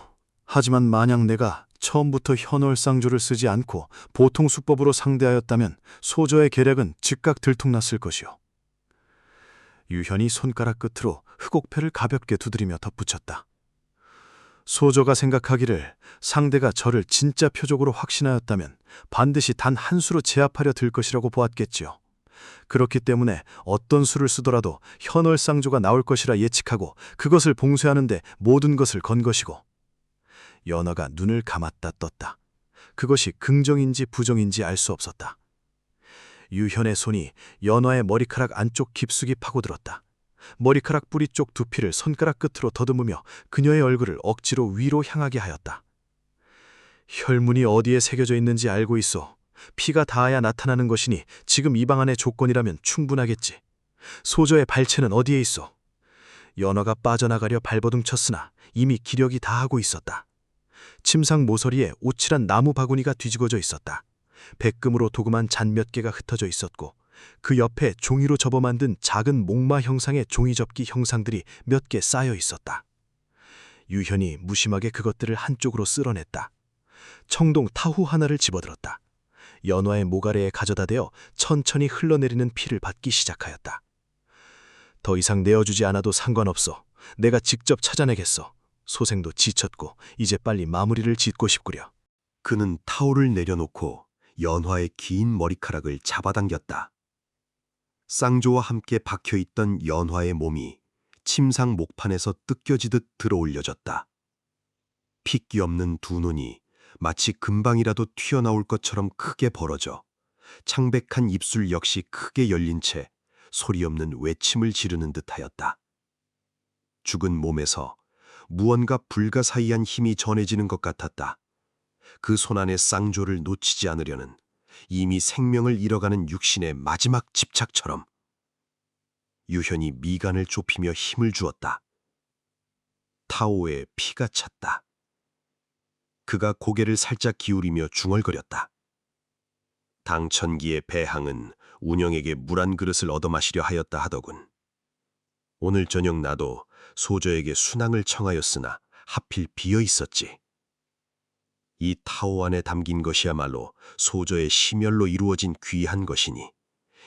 하지만 만약 내가 처음부터 현월상조를 쓰지 않고 보통 수법으로 상대하였다면 소조의 계략은 즉각 들통났을 것이오. 유현이 손가락 끝으로 흑옥패를 가볍게 두드리며 덧붙였다. 소조가 생각하기를 상대가 저를 진짜 표적으로 확신하였다면 반드시 단 한 수로 제압하려 들 것이라고 보았겠지요. 그렇기 때문에 어떤 수를 쓰더라도 현월상조가 나올 것이라 예측하고 그것을 봉쇄하는데 모든 것을 건 것이고. 연화가 눈을 감았다 떴다. 그것이 긍정인지 부정인지 알 수 없었다. 유현의 손이 연화의 머리카락 안쪽 깊숙이 파고들었다. 머리카락 뿌리 쪽 두피를 손가락 끝으로 더듬으며 그녀의 얼굴을 억지로 위로 향하게 하였다. 혈문이 어디에 새겨져 있는지 알고 있어. 피가 닿아야 나타나는 것이니 지금 이 방안의 조건이라면 충분하겠지. 소저의 발체는 어디에 있어? 연화가 빠져나가려 발버둥쳤으나 이미 기력이 다하고 있었다. 침상 모서리에 오칠한 나무 바구니가 뒤집어져 있었다. 백금으로 도금한 잔 몇 개가 흩어져 있었고 그 옆에 종이로 접어 만든 작은 목마 형상의 종이접기 형상들이 몇 개 쌓여 있었다. 유현이 무심하게 그것들을 한쪽으로 쓸어냈다. 청동 타후 하나를 집어들었다. 연화의 모가래에 가져다 대어 천천히 흘러내리는 피를 받기 시작하였다. 더 이상 내어주지 않아도 상관없어. 내가 직접 찾아내겠어. 소생도 지쳤고 이제 빨리 마무리를 짓고 싶구려. 그는 타올을 내려놓고 연화의 긴 머리카락을 잡아당겼다. 쌍조와 함께 박혀있던 연화의 몸이 침상 목판에서 뜯겨지듯 들어올려졌다. 핏기 없는 두 눈이 마치 금방이라도 튀어나올 것처럼 크게 벌어져 창백한 입술 역시 크게 열린 채 소리 없는 외침을 지르는 듯하였다. 죽은 몸에서 무언가 불가사의한 힘이 전해지는 것 같았다. 그 손안의 쌍조를 놓치지 않으려는 이미 생명을 잃어가는 육신의 마지막 집착처럼. 유현이 미간을 좁히며 힘을 주었다. 타오의 피가 찼다. 그가 고개를 살짝 기울이며 중얼거렸다. 당천기의 배항은 운영에게 물 한 그릇을 얻어마시려 하였다 하더군. 오늘 저녁 나도 소저에게 순항을 청하였으나 하필 비어 있었지. 이 타오 안에 담긴 것이야말로 소저의 심혈로 이루어진 귀한 것이니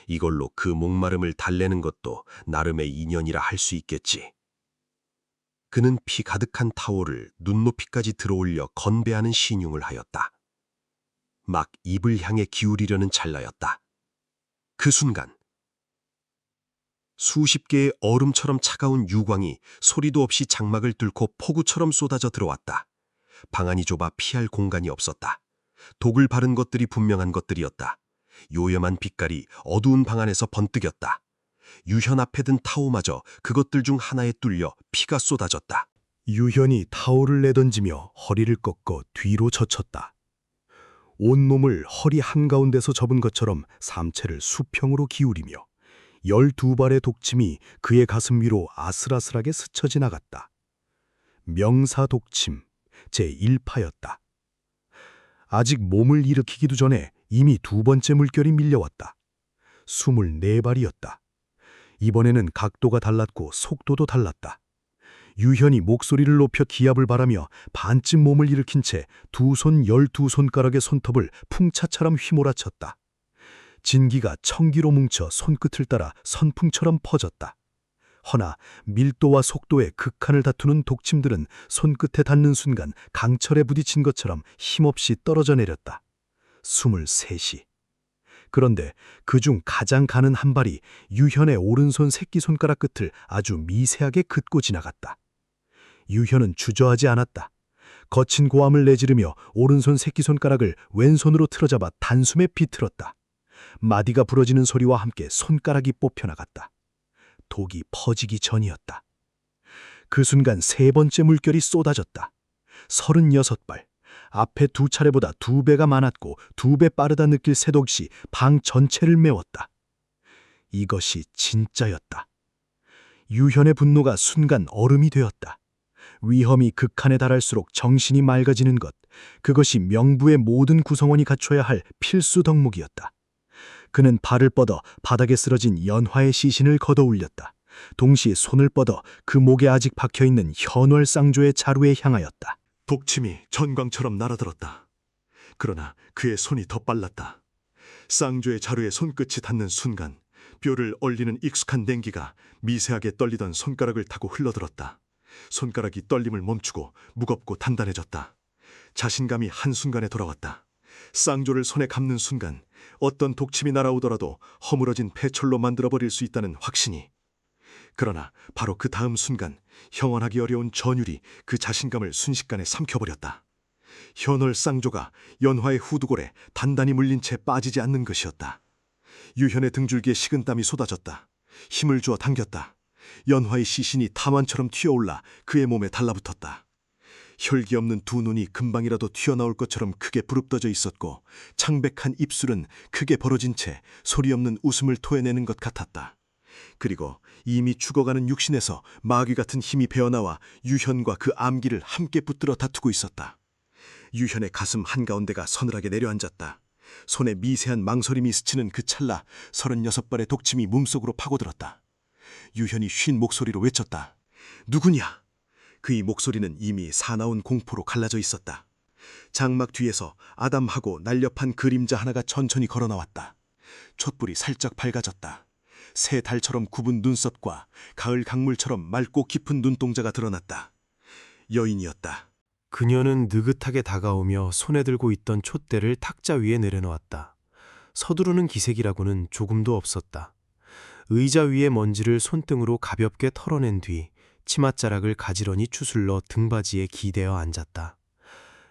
이걸로 그 목마름을 달래는 것도 나름의 인연이라 할 수 있겠지. 그는 피 가득한 타오를 눈높이까지 들어올려 건배하는 신용을 하였다. 막 입을 향해 기울이려는 찰나였다. 그 순간 수십 개의 얼음처럼 차가운 유광이 소리도 없이 장막을 뚫고 폭우처럼 쏟아져 들어왔다. 방안이 좁아 피할 공간이 없었다. 독을 바른 것들이 분명한 것들이었다. 요염한 빛깔이 어두운 방 안에서 번뜩였다. 유현 앞에 든 타오마저 그것들 중 하나에 뚫려 피가 쏟아졌다. 유현이 타오를 내던지며 허리를 꺾어 뒤로 젖혔다. 온몸을 허리 한가운데서 접은 것처럼 삼체를 수평으로 기울이며 12발의 독침이 그의 가슴 위로 아슬아슬하게 스쳐 지나갔다. 명사독침 제1파였다. 아직 몸을 일으키기도 전에 이미 두 번째 물결이 밀려왔다. 24발이었다. 이번에는 각도가 달랐고 속도도 달랐다. 유현이 목소리를 높여 기압을 바라며 반쯤 몸을 일으킨 채 두 손 12손가락의 손톱을 풍차처럼 휘몰아쳤다. 진기가 청기로 뭉쳐 손끝을 따라 선풍처럼 퍼졌다. 허나 밀도와 속도의 극한을 다투는 독침들은 손끝에 닿는 순간 강철에 부딪힌 것처럼 힘없이 떨어져 내렸다. 23이. 그런데 그중 가장 가는 한 발이 유현의 오른손 새끼손가락 끝을 아주 미세하게 긋고 지나갔다. 유현은 주저하지 않았다. 거친 고함을 내지르며 오른손 새끼손가락을 왼손으로 틀어잡아 단숨에 비틀었다. 마디가 부러지는 소리와 함께 손가락이 뽑혀나갔다. 독이 퍼지기 전이었다. 그 순간 세 번째 물결이 쏟아졌다. 36발, 앞에 두 차례보다 2배가 많았고 2배 빠르다 느낄 새독이 방 전체를 메웠다. 이것이 진짜였다. 유현의 분노가 순간 얼음이 되었다. 위험이 극한에 달할수록 정신이 맑아지는 것, 그것이 명부의 모든 구성원이 갖춰야 할 필수 덕목이었다. 그는 발을 뻗어 바닥에 쓰러진 연화의 시신을 걷어올렸다. 동시에 손을 뻗어 그 목에 아직 박혀있는 현월 쌍조의 자루에 향하였다. 독침이 전광처럼 날아들었다. 그러나 그의 손이 더 빨랐다. 쌍조의 자루에 손끝이 닿는 순간 뼈를 얼리는 익숙한 냉기가 미세하게 떨리던 손가락을 타고 흘러들었다. 손가락이 떨림을 멈추고 무겁고 단단해졌다. 자신감이 한순간에 돌아왔다. 쌍조를 손에 감는 순간 어떤 독침이 날아오더라도 허물어진 폐철로 만들어버릴 수 있다는 확신이. 그러나 바로 그 다음 순간 형언하기 어려운 전율이 그 자신감을 순식간에 삼켜버렸다. 현월 쌍조가 연화의 후두골에 단단히 물린 채 빠지지 않는 것이었다. 유현의 등줄기에 식은땀이 쏟아졌다. 힘을 주어 당겼다. 연화의 시신이 탐환처럼 튀어올라 그의 몸에 달라붙었다. 혈기 없는 두 눈이 금방이라도 튀어나올 것처럼 크게 부릅떠져 있었고 창백한 입술은 크게 벌어진 채 소리 없는 웃음을 토해내는 것 같았다. 그리고 이미 죽어가는 육신에서 마귀 같은 힘이 배어나와 유현과 그 암기를 함께 붙들어 다투고 있었다. 유현의 가슴 한가운데가 서늘하게 내려앉았다. 손에 미세한 망설임이 스치는 그 찰나 36발의 독침이 몸속으로 파고들었다. 유현이 쉰 목소리로 외쳤다. 누구냐? 그의 목소리는 이미 사나운 공포로 갈라져 있었다. 장막 뒤에서 아담하고 날렵한 그림자 하나가 천천히 걸어나왔다. 촛불이 살짝 밝아졌다. 새 달처럼 굽은 눈썹과 가을 강물처럼 맑고 깊은 눈동자가 드러났다. 여인이었다. 그녀는 느긋하게 다가오며 손에 들고 있던 촛대를 탁자 위에 내려놓았다. 서두르는 기색이라고는 조금도 없었다. 의자 위의 먼지를 손등으로 가볍게 털어낸 뒤 치맛자락을 가지런히 추슬러 등받이에 기대어 앉았다.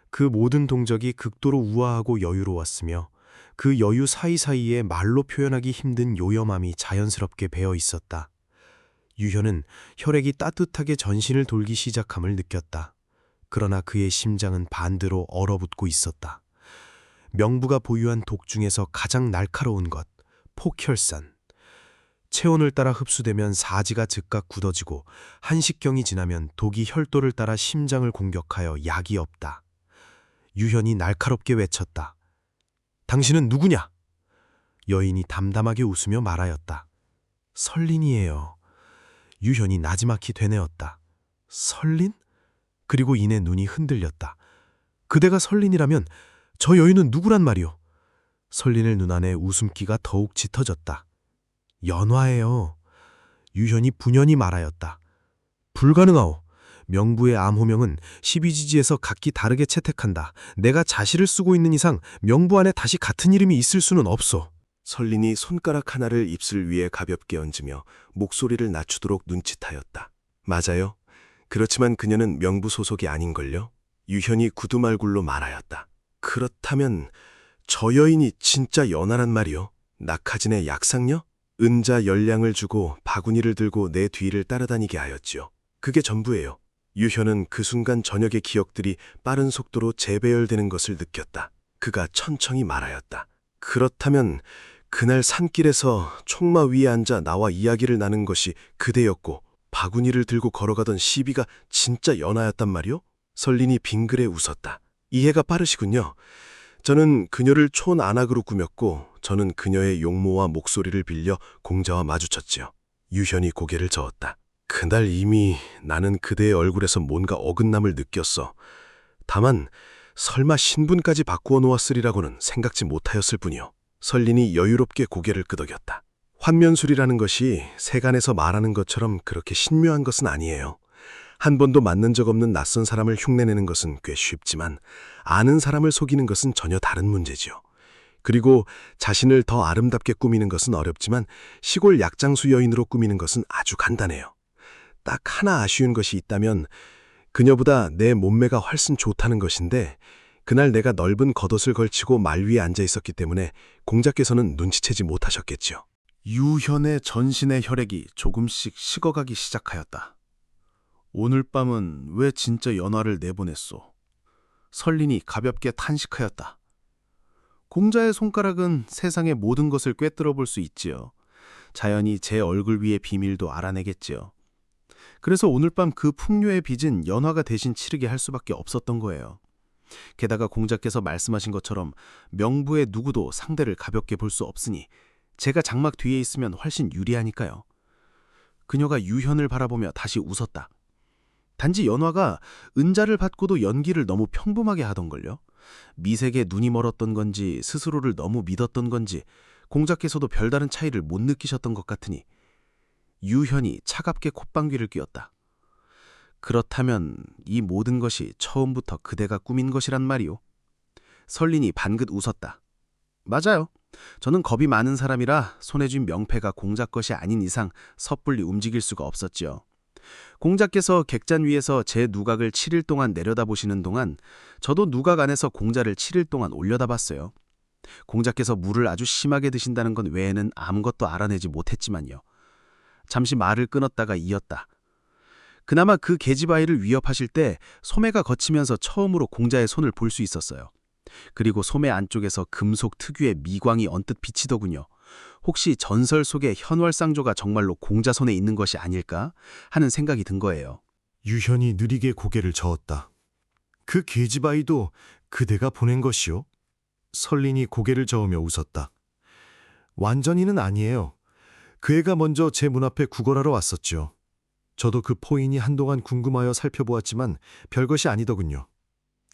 그 모든 동작이 극도로 우아하고 여유로웠으며 그 여유 사이사이에 말로 표현하기 힘든 요염함이 자연스럽게 배어 있었다. 유현은 혈액이 따뜻하게 전신을 돌기 시작함을 느꼈다. 그러나 그의 심장은 반대로 얼어붙고 있었다. 명부가 보유한 독 중에서 가장 날카로운 것, 폭혈산. 체온을 따라 흡수되면 사지가 즉각 굳어지고 한식경이 지나면 독이 혈도를 따라 심장을 공격하여 약이 없다. 유현이 날카롭게 외쳤다. 당신은 누구냐? 여인이 담담하게 웃으며 말하였다. 설린이에요. 유현이 나지막히 되뇌었다. 설린? 그리고 이내 눈이 흔들렸다. 그대가 설린이라면 저 여인은 누구란 말이오? 설린의 눈안에 웃음기가 더욱 짙어졌다. 연화예요. 유현이 분연히 말하였다. 불가능하오. 명부의 암호명은 12지지에서 각기 다르게 채택한다. 내가 자시를 쓰고 있는 이상 명부 안에 다시 같은 이름이 있을 수는 없소. 설린이 손가락 하나를 입술 위에 가볍게 얹으며 목소리를 낮추도록 눈짓하였다. 맞아요. 그렇지만 그녀는 명부 소속이 아닌걸요? 유현이 구두말굴로 말하였다. 그렇다면 저 여인이 진짜 연하란 말이요? 낙하진의 약상녀? 은자 열량을 주고 바구니를 들고 내 뒤를 따라다니게 하였지요. 그게 전부예요. 유현은 그 순간 저녁의 기억들이 빠른 속도로 재배열되는 것을 느꼈다. 그가 천천히 말하였다. 그렇다면 그날 산길에서 총마 위에 앉아 나와 이야기를 나눈 것이 그대였고 바구니를 들고 걸어가던 시비가 진짜 연하였단 말이오? 설린이 빙그레 웃었다. 이해가 빠르시군요. 저는 그녀를 촌안악으로 꾸몄고 저는 그녀의 용모와 목소리를 빌려 공자와 마주쳤지요. 유현이 고개를 저었다. 그날 이미 나는 그대의 얼굴에서 뭔가 어긋남을 느꼈어. 다만 설마 신분까지 바꾸어 놓았으리라고는 생각지 못하였을 뿐이요. 설린이 여유롭게 고개를 끄덕였다. 환면술이라는 것이 세간에서 말하는 것처럼 그렇게 신묘한 것은 아니에요. 한 번도 만난 적 없는 낯선 사람을 흉내내는 것은 꽤 쉽지만 아는 사람을 속이는 것은 전혀 다른 문제지요. 그리고 자신을 더 아름답게 꾸미는 것은 어렵지만 시골 약장수 여인으로 꾸미는 것은 아주 간단해요. 딱 하나 아쉬운 것이 있다면 그녀보다 내 몸매가 훨씬 좋다는 것인데 그날 내가 넓은 겉옷을 걸치고 말 위에 앉아 있었기 때문에 공자께서는 눈치채지 못하셨겠지요. 유현의 전신의 혈액이 조금씩 식어가기 시작하였다. 오늘 밤은 왜 진짜 연화를 내보냈소? 설린이 가볍게 탄식하였다. 공자의 손가락은 세상의 모든 것을 꿰뚫어 볼 수 있지요. 자연히 제 얼굴 위의 비밀도 알아내겠지요. 그래서 오늘 밤 그 풍류의 빚은 연화가 대신 치르게 할 수밖에 없었던 거예요. 게다가 공자께서 말씀하신 것처럼 명부의 누구도 상대를 가볍게 볼 수 없으니 제가 장막 뒤에 있으면 훨씬 유리하니까요. 그녀가 유현을 바라보며 다시 웃었다. 단지 연화가 은자를 받고도 연기를 너무 평범하게 하던걸요. 미색에 눈이 멀었던 건지 스스로를 너무 믿었던 건지 공자께서도 별다른 차이를 못 느끼셨던 것 같으니 유현이 차갑게 콧방귀를 뀌었다. 그렇다면 이 모든 것이 처음부터 그대가 꾸민 것이란 말이오? 설린이 반긋 웃었다. 맞아요. 저는 겁이 많은 사람이라 손에 쥔 명패가 공자 것이 아닌 이상 섣불리 움직일 수가 없었지요. 공자께서 객잔 위에서 제 누각을 7일 동안 내려다보시는 동안 저도 누각 안에서 공자를 7일 동안 올려다봤어요. 공자께서 물을 아주 심하게 드신다는 것 외에는 아무것도 알아내지 못했지만요. 잠시 말을 끊었다가 이었다. 그나마 그 계집아이를 위협하실 때 소매가 거치면서 처음으로 공자의 손을 볼 수 있었어요. 그리고 소매 안쪽에서 금속 특유의 미광이 언뜻 비치더군요. 혹시 전설 속의 현월상조가 정말로 공자 손에 있는 것이 아닐까 하는 생각이 든 거예요. 유현이 느리게 고개를 저었다. 그 계집아이도 그대가 보낸 것이요? 설린이 고개를 저으며 웃었다. 완전히는 아니에요. 그 애가 먼저 제 문 앞에 구걸하러 왔었죠. 저도 그 포인이 한동안 궁금하여 살펴보았지만 별것이 아니더군요.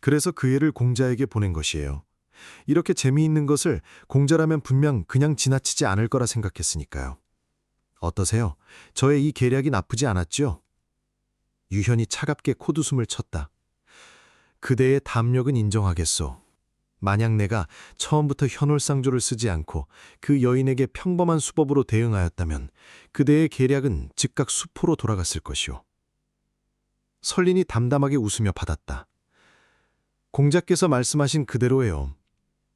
그래서 그 애를 공자에게 보낸 것이에요. 이렇게 재미있는 것을 공자라면 분명 그냥 지나치지 않을 거라 생각했으니까요. 어떠세요? 저의 이 계략이 나쁘지 않았죠? 유현이 차갑게 콧웃음을 쳤다. 그대의 담력은 인정하겠소. 만약 내가 처음부터 현월상조를 쓰지 않고 그 여인에게 평범한 수법으로 대응하였다면 그대의 계략은 즉각 수포로 돌아갔을 것이오. 설린이 담담하게 웃으며 받았다. 공자께서 말씀하신 그대로예요.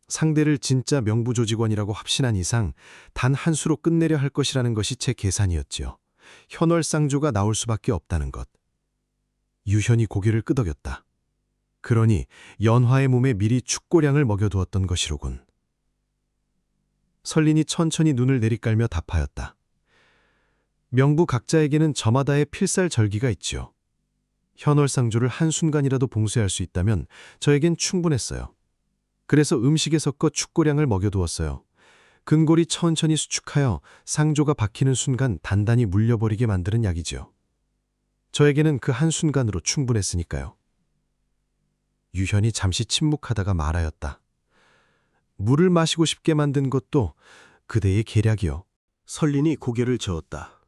상대를 진짜 명부조직원이라고 합신한 이상 단 한 수로 끝내려 할 것이라는 것이 제 계산이었지요. 현월상조가 나올 수밖에 없다는 것. 유현이 고개를 끄덕였다. 그러니 연화의 몸에 미리 축고량을 먹여두었던 것이로군. 설린이 천천히 눈을 내리깔며 답하였다. 명부 각자에게는 저마다의 필살절기가 있지요. 현월상조를 한순간이라도 봉쇄할 수 있다면 저에겐 충분했어요. 그래서 음식에 섞어 축고량을 먹여두었어요. 근골이 천천히 수축하여 상조가 박히는 순간 단단히 물려버리게 만드는 약이지요. 저에게는 그 한순간으로 충분했으니까요. 유현이 잠시 침묵하다가 말하였다. 물을 마시고 싶게 만든 것도 그대의 계략이요. 설린이 고개를 저었다.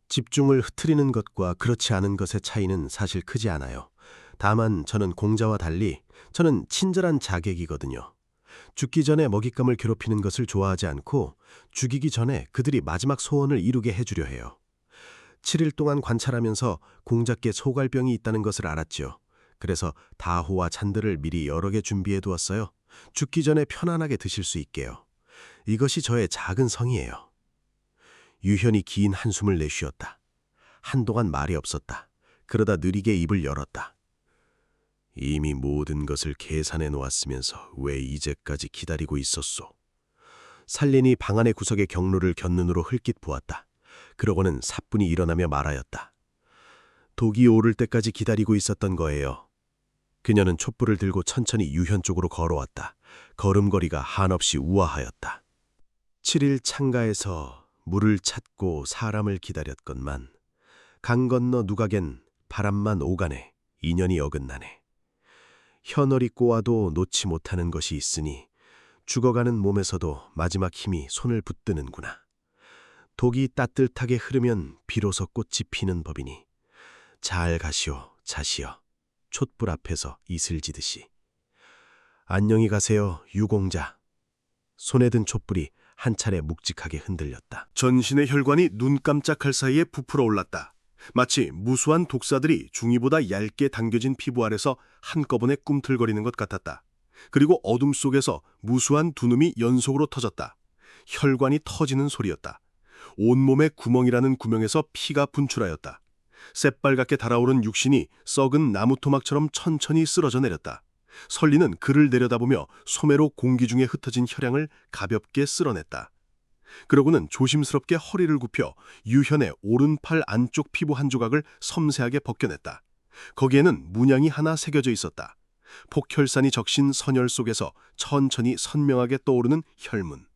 집중을 흐트리는 것과 그렇지 않은 것의 차이는 사실 크지 않아요. 다만 저는 공자와 달리 저는 친절한 자객이거든요. 죽기 전에 먹잇감을 괴롭히는 것을 좋아하지 않고 죽이기 전에 그들이 마지막 소원을 이루게 해주려 해요. 7일 동안 관찰하면서 공자께 소갈병이 있다는 것을 알았지요. 그래서 다호와 잔들을 미리 여러 개 준비해 두었어요. 죽기 전에 편안하게 드실 수 있게요. 이것이 저의 작은 성의예요. 유현이 긴 한숨을 내쉬었다. 한동안 말이 없었다. 그러다 느리게 입을 열었다. 이미 모든 것을 계산해 놓았으면서 왜 이제까지 기다리고 있었소? 살린이 방 안의 구석의 경로를 곁눈으로 흘낏 보았다. 그러고는 사뿐히 일어나며 말하였다. 독이 오를 때까지 기다리고 있었던 거예요. 그녀는 촛불을 들고 천천히 유현 쪽으로 걸어왔다. 걸음걸이가 한없이 우아하였다. 7일 창가에서 물을 찾고 사람을 기다렸건만 강 건너 누각엔 바람만 오가네 인연이 어긋나네. 현월이 꼬아도 놓지 못하는 것이 있으니 죽어가는 몸에서도 마지막 힘이 손을 붙드는구나. 독이 따뜻하게 흐르면 비로소 꽃이 피는 법이니 잘 가시오 자시여. 촛불 앞에서 이슬 지듯이. 안녕히 가세요 유공자. 손에 든 촛불이 한 차례 묵직하게 흔들렸다. 전신의 혈관이 눈 깜짝할 사이에 부풀어 올랐다. 마치 무수한 독사들이 중이보다 얇게 당겨진 피부 아래서 한꺼번에 꿈틀거리는 것 같았다. 그리고 어둠 속에서 무수한 두 놈이 연속으로 터졌다. 혈관이 터지는 소리였다. 온몸에 구멍이라는 구멍에서 피가 분출하였다. 새빨갛게 달아오른 육신이 썩은 나무토막처럼 천천히 쓰러져 내렸다. 설리는 그를 내려다보며 소매로 공기 중에 흩어진 혈양을 가볍게 쓸어냈다. 그러고는 조심스럽게 허리를 굽혀 유현의 오른팔 안쪽 피부 한 조각을 섬세하게 벗겨냈다. 거기에는 문양이 하나 새겨져 있었다. 폭혈산이 적신 선열 속에서 천천히 선명하게 떠오르는 혈문.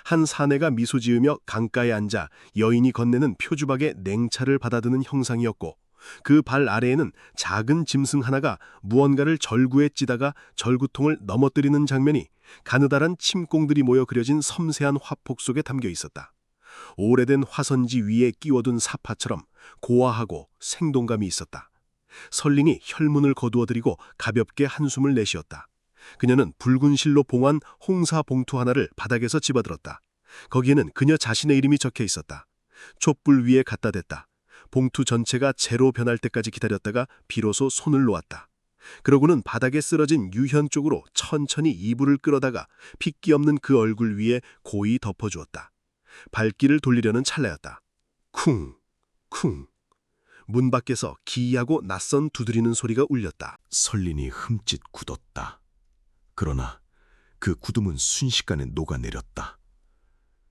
한 사내가 미소 지으며 강가에 앉아 여인이 건네는 표주박의 냉차를 받아드는 형상이었고, 그 발 아래에는 작은 짐승 하나가 무언가를 절구에 찌다가 절구통을 넘어뜨리는 장면이 가느다란 침공들이 모여 그려진 섬세한 화폭 속에 담겨 있었다. 오래된 화선지 위에 끼워둔 사파처럼 고와하고 생동감이 있었다. 설린이 혈문을 거두어들이고 가볍게 한숨을 내쉬었다. 그녀는 붉은 실로 봉한 홍사 봉투 하나를 바닥에서 집어들었다. 거기에는 그녀 자신의 이름이 적혀 있었다. 촛불 위에 갖다 댔다. 봉투 전체가 재로 변할 때까지 기다렸다가 비로소 손을 놓았다. 그러고는 바닥에 쓰러진 유현 쪽으로 천천히 이불을 끌어다가 핏기 없는 그 얼굴 위에 고이 덮어주었다. 발길을 돌리려는 찰나였다. 쿵, 쿵. 문 밖에서 기이하고 낯선 두드리는 소리가 울렸다. 설린이 흠칫 굳었다. 그러나 그 굳음은 순식간에 녹아내렸다.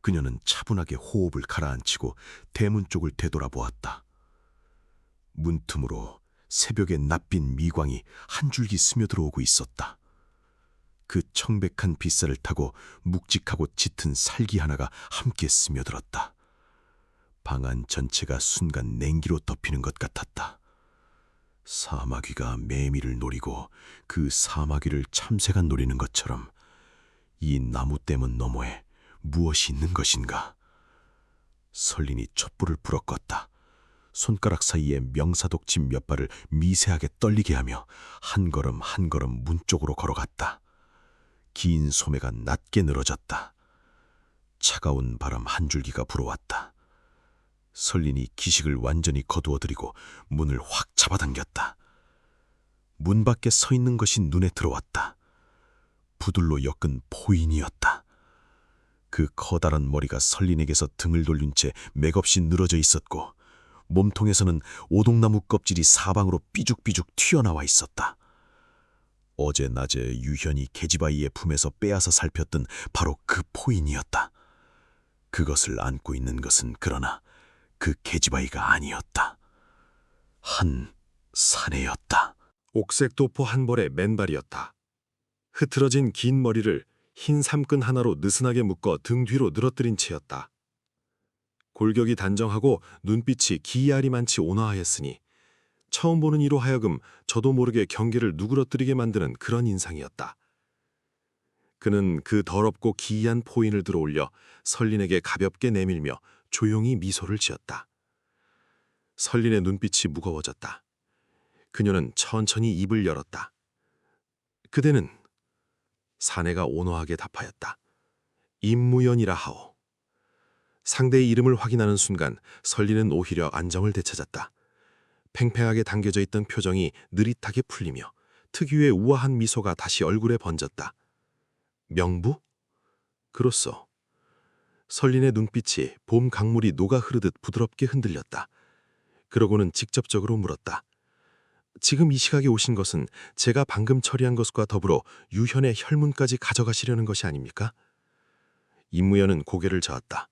그녀는 차분하게 호흡을 가라앉히고 대문 쪽을 되돌아보았다. 문틈으로 새벽의 낯빈 미광이 한 줄기 스며들어오고 있었다. 그 청백한 빗살을 타고 묵직하고 짙은 살기 하나가 함께 스며들었다. 방 안 전체가 순간 냉기로 덮이는 것 같았다. 사마귀가 매미를 노리고 그 사마귀를 참새가 노리는 것처럼 이 나무댐은 너머에 무엇이 있는 것인가? 설린이 촛불을 불어 껐다. 손가락 사이에 명사독집 몇 발을 미세하게 떨리게 하며 한 걸음 한 걸음 문 쪽으로 걸어갔다. 긴 소매가 낮게 늘어졌다. 차가운 바람 한 줄기가 불어왔다. 설린이 기식을 완전히 거두어들이고 문을 확 잡아당겼다. 문 밖에 서 있는 것이 눈에 들어왔다. 부들로 엮은 포인이었다. 그 커다란 머리가 설린에게서 등을 돌린 채 맥없이 늘어져 있었고, 몸통에서는 오동나무 껍질이 사방으로 삐죽삐죽 튀어나와 있었다. 어제 낮에 유현이 계집아이의 품에서 빼앗아 살폈던 바로 그 포인이었다. 그것을 안고 있는 것은 그러나 그 계집아이가 아니었다. 한 사내였다. 옥색 도포 한 벌의 맨발이었다. 흐트러진 긴 머리를 흰 삼끈 하나로 느슨하게 묶어 등 뒤로 늘어뜨린 채였다. 골격이 단정하고 눈빛이 기이하리만치 온화하였으니 처음 보는 이로 하여금 저도 모르게 경계를 누그러뜨리게 만드는 그런 인상이었다. 그는 그 더럽고 기이한 포인을 들어올려 설린에게 가볍게 내밀며 조용히 미소를 지었다. 설린의 눈빛이 무거워졌다. 그녀는 천천히 입을 열었다. 그대는 사내가 온화하게 답하였다. 임무연이라 하오. 상대의 이름을 확인하는 순간 설린은 오히려 안정을 되찾았다. 팽팽하게 당겨져 있던 표정이 느릿하게 풀리며 특유의 우아한 미소가 다시 얼굴에 번졌다. 명부? 그렇소. 설린의 눈빛이 봄 강물이 녹아 흐르듯 부드럽게 흔들렸다. 그러고는 직접적으로 물었다. 지금 이 시각에 오신 것은 제가 방금 처리한 것과 더불어 유현의 혈문까지 가져가시려는 것이 아닙니까? 임무연은 고개를 저었다.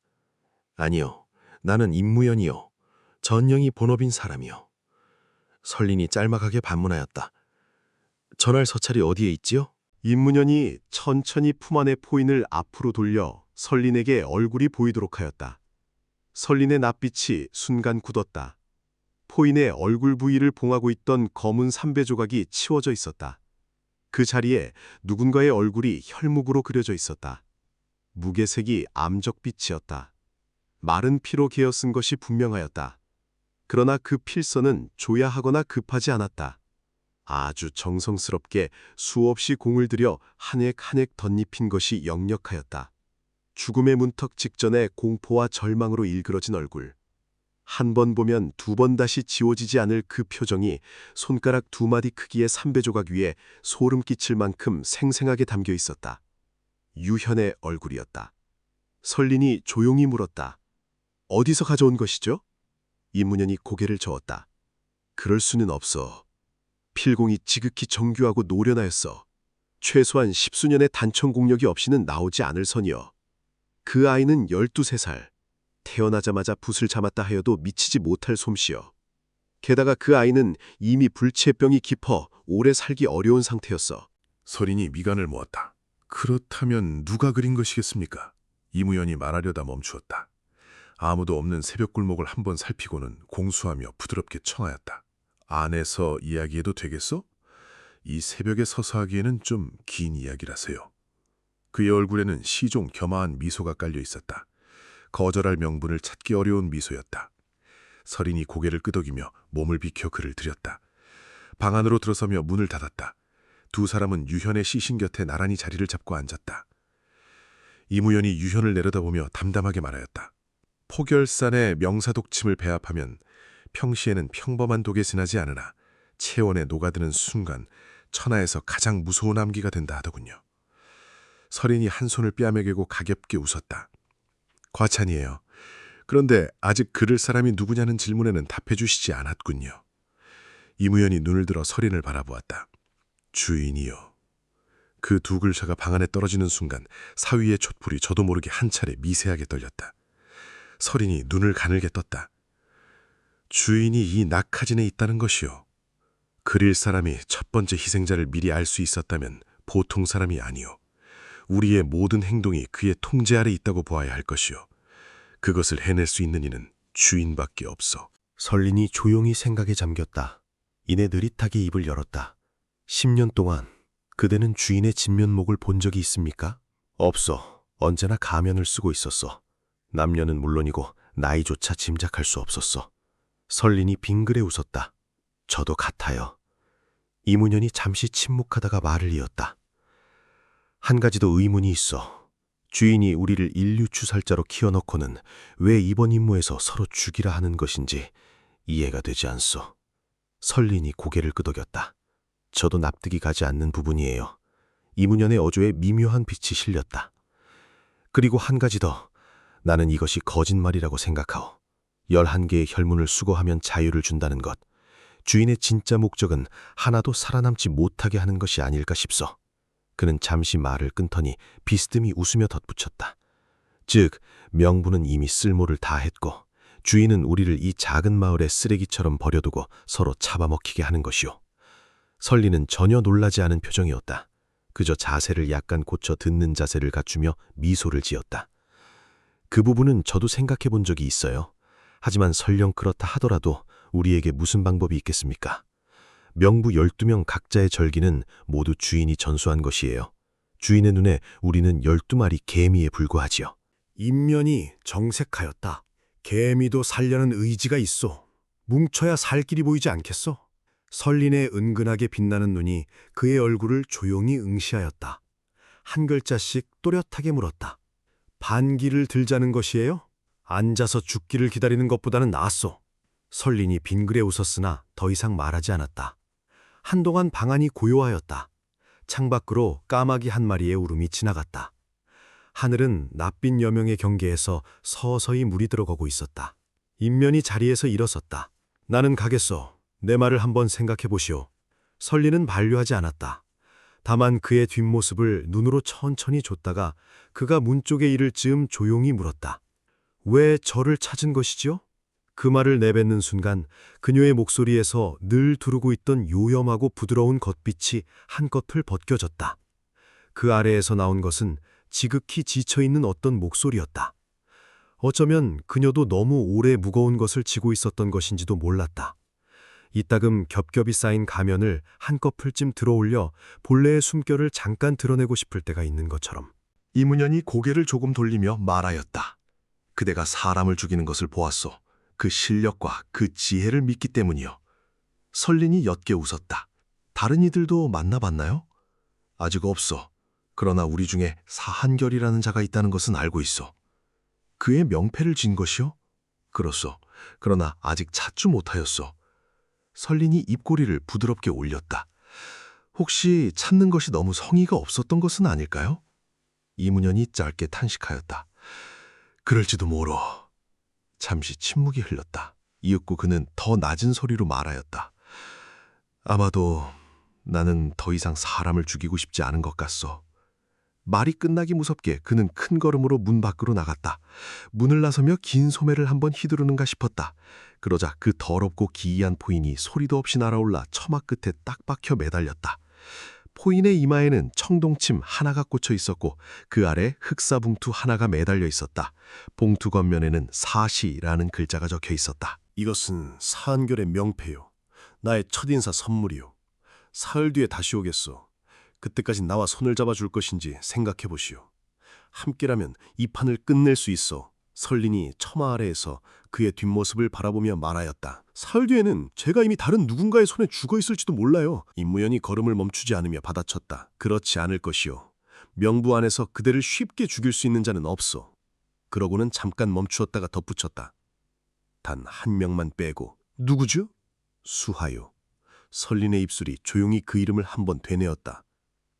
아니요, 나는 임무연이요. 전영이 본업인 사람이요. 설린이 짤막하게 반문하였다. 전할 서찰이 어디에 있지요? 임문현이 천천히 품 안의 포인을 앞으로 돌려 설린에게 얼굴이 보이도록 하였다. 설린의 낯빛이 순간 굳었다. 포인의 얼굴 부위를 봉하고 있던 검은 삼배 조각이 치워져 있었다. 그 자리에 누군가의 얼굴이 혈묵으로 그려져 있었다. 무게색이 암적빛이었다. 마른 피로 개어쓴 것이 분명하였다. 그러나 그 필선은 조야하거나 급하지 않았다. 아주 정성스럽게 수없이 공을 들여 한 획 한 획 덧입힌 것이 역력하였다. 죽음의 문턱 직전에 공포와 절망으로 일그러진 얼굴. 한 번 보면 두 번 다시 지워지지 않을 그 표정이 손가락 두 마디 크기의 삼배 조각 위에 소름 끼칠 만큼 생생하게 담겨 있었다. 유현의 얼굴이었다. 설린이 조용히 물었다. 어디서 가져온 것이죠? 이문현이 고개를 저었다. 그럴 수는 없어. 필공이 지극히 정교하고 노련하였어. 최소한 10수년의 단청 공력이 없이는 나오지 않을 선이여. 그 아이는 12~13살. 태어나자마자 붓을 참았다 하여도 미치지 못할 솜씨여. 게다가 그 아이는 이미 불치병이 깊어 오래 살기 어려운 상태였어. 설인이 미간을 모았다. 그렇다면 누가 그린 것이겠습니까? 이무연이 말하려다 멈추었다. 아무도 없는 새벽 골목을 한번 살피고는 공수하며 부드럽게 청하였다. 안에서 이야기해도 되겠어? 이 새벽에 서서 하기에는 좀 긴 이야기라서요. 그의 얼굴에는 시종 겸허한 미소가 깔려 있었다. 거절할 명분을 찾기 어려운 미소였다. 설인이 고개를 끄덕이며 몸을 비켜 그를 들였다. 방 안으로 들어서며 문을 닫았다. 두 사람은 유현의 시신 곁에 나란히 자리를 잡고 앉았다. 이무연이 유현을 내려다보며 담담하게 말하였다. 포결산의 명사독침을 배합하면 평시에는 평범한 독에 지나지 않으나 체온에 녹아드는 순간 천하에서 가장 무서운 암기가 된다 하더군요. 설인이 한 손을 뺨에개고 가볍게 웃었다. 과찬이에요. 그런데 아직 그럴 사람이 누구냐는 질문에는 답해 주시지 않았군요. 이무연이 눈을 들어 설인을 바라보았다. 주인이요. 그 두 글자가 방 안에 떨어지는 순간 사위의 촛불이 저도 모르게 한 차례 미세하게 떨렸다. 설인이 눈을 가늘게 떴다. 주인이 이 낙하진에 있다는 것이요. 그릴 사람이 첫 번째 희생자를 미리 알 수 있었다면 보통 사람이 아니요. 우리의 모든 행동이 그의 통제 아래 있다고 보아야 할 것이요. 그것을 해낼 수 있는 이는 주인밖에 없어. 설린이 조용히 생각에 잠겼다. 이내 느릿하게 입을 열었다. 10년 동안 그대는 주인의 진면목을 본 적이 있습니까? 없어. 언제나 가면을 쓰고 있었어. 남녀는 물론이고 나이조차 짐작할 수 없었어. 설린이 빙그레 웃었다. 저도 같아요. 이문현이 잠시 침묵하다가 말을 이었다. 한 가지 더 의문이 있어. 주인이 우리를 인류추살자로 키워놓고는 왜 이번 임무에서 서로 죽이라 하는 것인지 이해가 되지 않소. 설린이 고개를 끄덕였다. 저도 납득이 가지 않는 부분이에요. 이문현의 어조에 미묘한 빛이 실렸다. 그리고 한 가지 더. 나는 이것이 거짓말이라고 생각하오. 11개의 혈문을 수거하면 자유를 준다는 것. 주인의 진짜 목적은 하나도 살아남지 못하게 하는 것이 아닐까 싶소. 그는 잠시 말을 끊더니 비스듬히 웃으며 덧붙였다. 즉, 명분은 이미 쓸모를 다했고 주인은 우리를 이 작은 마을의 쓰레기처럼 버려두고 서로 잡아먹히게 하는 것이오. 설리는 전혀 놀라지 않은 표정이었다. 그저 자세를 약간 고쳐 듣는 자세를 갖추며 미소를 지었다. 그 부분은 저도 생각해 본 적이 있어요. 하지만 설령 그렇다 하더라도 우리에게 무슨 방법이 있겠습니까? 명부 12명 각자의 절기는 모두 주인이 전수한 것이에요. 주인의 눈에 우리는 12마리 개미에 불과하지요. 인면이 정색하였다. 개미도 살려는 의지가 있어. 뭉쳐야 살 길이 보이지 않겠어? 설린의 은근하게 빛나는 눈이 그의 얼굴을 조용히 응시하였다. 한 글자씩 또렷하게 물었다. 반기를 들자는 것이에요? 앉아서 죽기를 기다리는 것보다는 낫소. 설린이 빙그레 웃었으나 더 이상 말하지 않았다. 한동안 방 안이 고요하였다. 창밖으로 까마귀 한 마리의 울음이 지나갔다. 하늘은 낯빛 여명의 경계에서 서서히 물이 들어가고 있었다. 인면이 자리에서 일어섰다. 나는 가겠소. 내 말을 한번 생각해 보시오. 설리는 반류하지 않았다. 다만 그의 뒷모습을 눈으로 천천히 줬다가 그가 문 쪽에 이를 즈음 조용히 물었다. 왜 저를 찾은 것이지요? 그 말을 내뱉는 순간 그녀의 목소리에서 늘 두르고 있던 요염하고 부드러운 겉빛이 한꺼풀 벗겨졌다. 그 아래에서 나온 것은 지극히 지쳐있는 어떤 목소리였다. 어쩌면 그녀도 너무 오래 무거운 것을 지고 있었던 것인지도 몰랐다. 이따금 겹겹이 쌓인 가면을 한꺼풀쯤 들어올려 본래의 숨결을 잠깐 드러내고 싶을 때가 있는 것처럼. 이문현이 고개를 조금 돌리며 말하였다. 그대가 사람을 죽이는 것을 보았소. 그 실력과 그 지혜를 믿기 때문이요. 설린이 옅게 웃었다. 다른 이들도 만나봤나요? 아직 없어. 그러나 우리 중에 사한결이라는 자가 있다는 것은 알고 있어. 그의 명패를 진 것이요? 그렇소. 그러나 아직 찾지 못하였소. 설린이 입꼬리를 부드럽게 올렸다. 혹시 찾는 것이 너무 성의가 없었던 것은 아닐까요? 이문현이 짧게 탄식하였다. 그럴지도 모로. 잠시 침묵이 흘렀다. 이윽고 그는 더 낮은 소리로 말하였다. 아마도 나는 더 이상 사람을 죽이고 싶지 않은 것 같소. 말이 끝나기 무섭게 그는 큰 걸음으로 문 밖으로 나갔다. 문을 나서며 긴 소매를 한번 휘두르는가 싶었다. 그러자 그 더럽고 기이한 포인이 소리도 없이 날아올라 처마 끝에 딱 박혀 매달렸다. 포인의 이마에는 청동침 하나가 꽂혀 있었고 그 아래 흑사봉투 하나가 매달려 있었다. 봉투 겉면에는 사시라는 글자가 적혀 있었다. 이것은 사한결의 명패요. 나의 첫인사 선물이요. 사흘 뒤에 다시 오겠소. 그때까지 나와 손을 잡아줄 것인지 생각해 보시오. 함께라면 이 판을 끝낼 수 있어. 설린이 처마 아래에서 그의 뒷모습을 바라보며 말하였다. 사흘 뒤에는 제가 이미 다른 누군가의 손에 죽어 있을지도 몰라요. 임무연이 걸음을 멈추지 않으며 받아쳤다. 그렇지 않을 것이요. 명부 안에서 그대를 쉽게 죽일 수 있는 자는 없어. 그러고는 잠깐 멈추었다가 덧붙였다. 단 한 명만 빼고. 누구죠? 수하요. 설린의 입술이 조용히 그 이름을 한번 되뇌었다.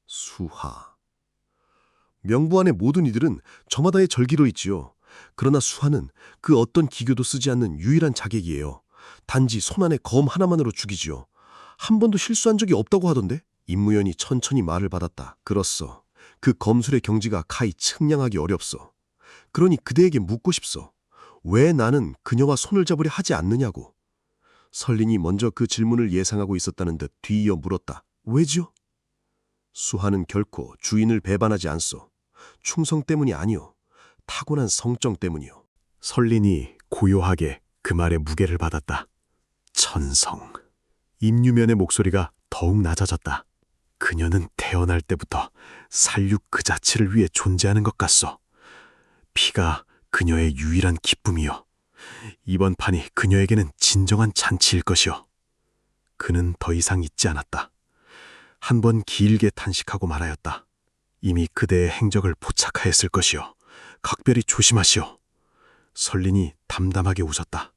수하. 명부 안의 모든 이들은 저마다의 절기로 있지요. 그러나 수하는 그 어떤 기교도 쓰지 않는 유일한 자객이에요. 단지 손안에 검 하나만으로 죽이지요. 한 번도 실수한 적이 없다고 하던데? 임무연이 천천히 말을 받았다. 그렇소. 그 검술의 경지가 가히 측량하기 어렵소. 그러니 그대에게 묻고 싶소. 왜 나는 그녀와 손을 잡으려 하지 않느냐고. 설린이 먼저 그 질문을 예상하고 있었다는 듯 뒤이어 물었다. 왜지요? 수하는 결코 주인을 배반하지 않소. 충성 때문이 아니오. 타고난 성정 때문이오. 설린이 고요하게 그 말에 무게를 받았다. 천성. 임유면의 목소리가 더욱 낮아졌다. 그녀는 태어날 때부터 살육 그 자체를 위해 존재하는 것 같소. 피가 그녀의 유일한 기쁨이요. 이번 판이 그녀에게는 진정한 잔치일 것이요. 그는 더 이상 잊지 않았다. 한 번 길게 탄식하고 말하였다. 이미 그대의 행적을 포착하였을 것이요. 각별히 조심하시오. 설린이 담담하게 웃었다.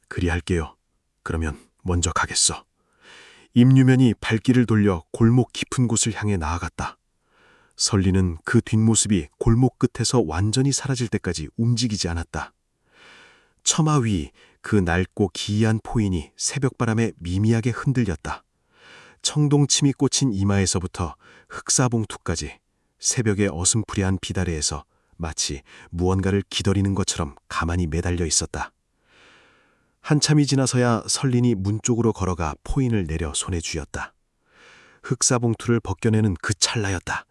그리할게요. 그러면 먼저 가겠소. 임유면이 발길을 돌려 골목 깊은 곳을 향해 나아갔다. 설린은 그 뒷모습이 골목 끝에서 완전히 사라질 때까지 움직이지 않았다. 처마 위 그 낡고 기이한 포인이 새벽바람에 미미하게 흔들렸다. 청동침이 꽂힌 이마에서부터 흑사봉투까지 새벽의 어슴푸레한 비다리에서 마치 무언가를 기다리는 것처럼 가만히 매달려 있었다. 한참이 지나서야 설린이 문 쪽으로 걸어가 포인을 내려 손에 쥐었다. 흑사봉투를 벗겨내는 그 찰나였다.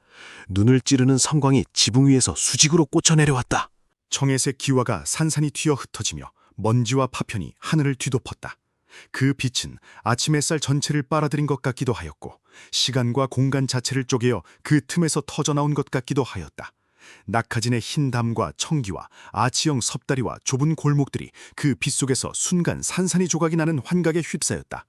눈을 찌르는 성광이 지붕 위에서 수직으로 꽂혀 내려왔다. 청햇의 기와가 산산이 튀어 흩어지며 먼지와 파편이 하늘을 뒤덮었다. 그 빛은 아침 햇살 전체를 빨아들인 것 같기도 하였고 시간과 공간 자체를 쪼개어 그 틈에서 터져나온 것 같기도 하였다. 낙하진의 흰 담과 청기와 아치형 섭다리와 좁은 골목들이 그 빛 속에서 순간 산산이 조각이 나는 환각에 휩싸였다.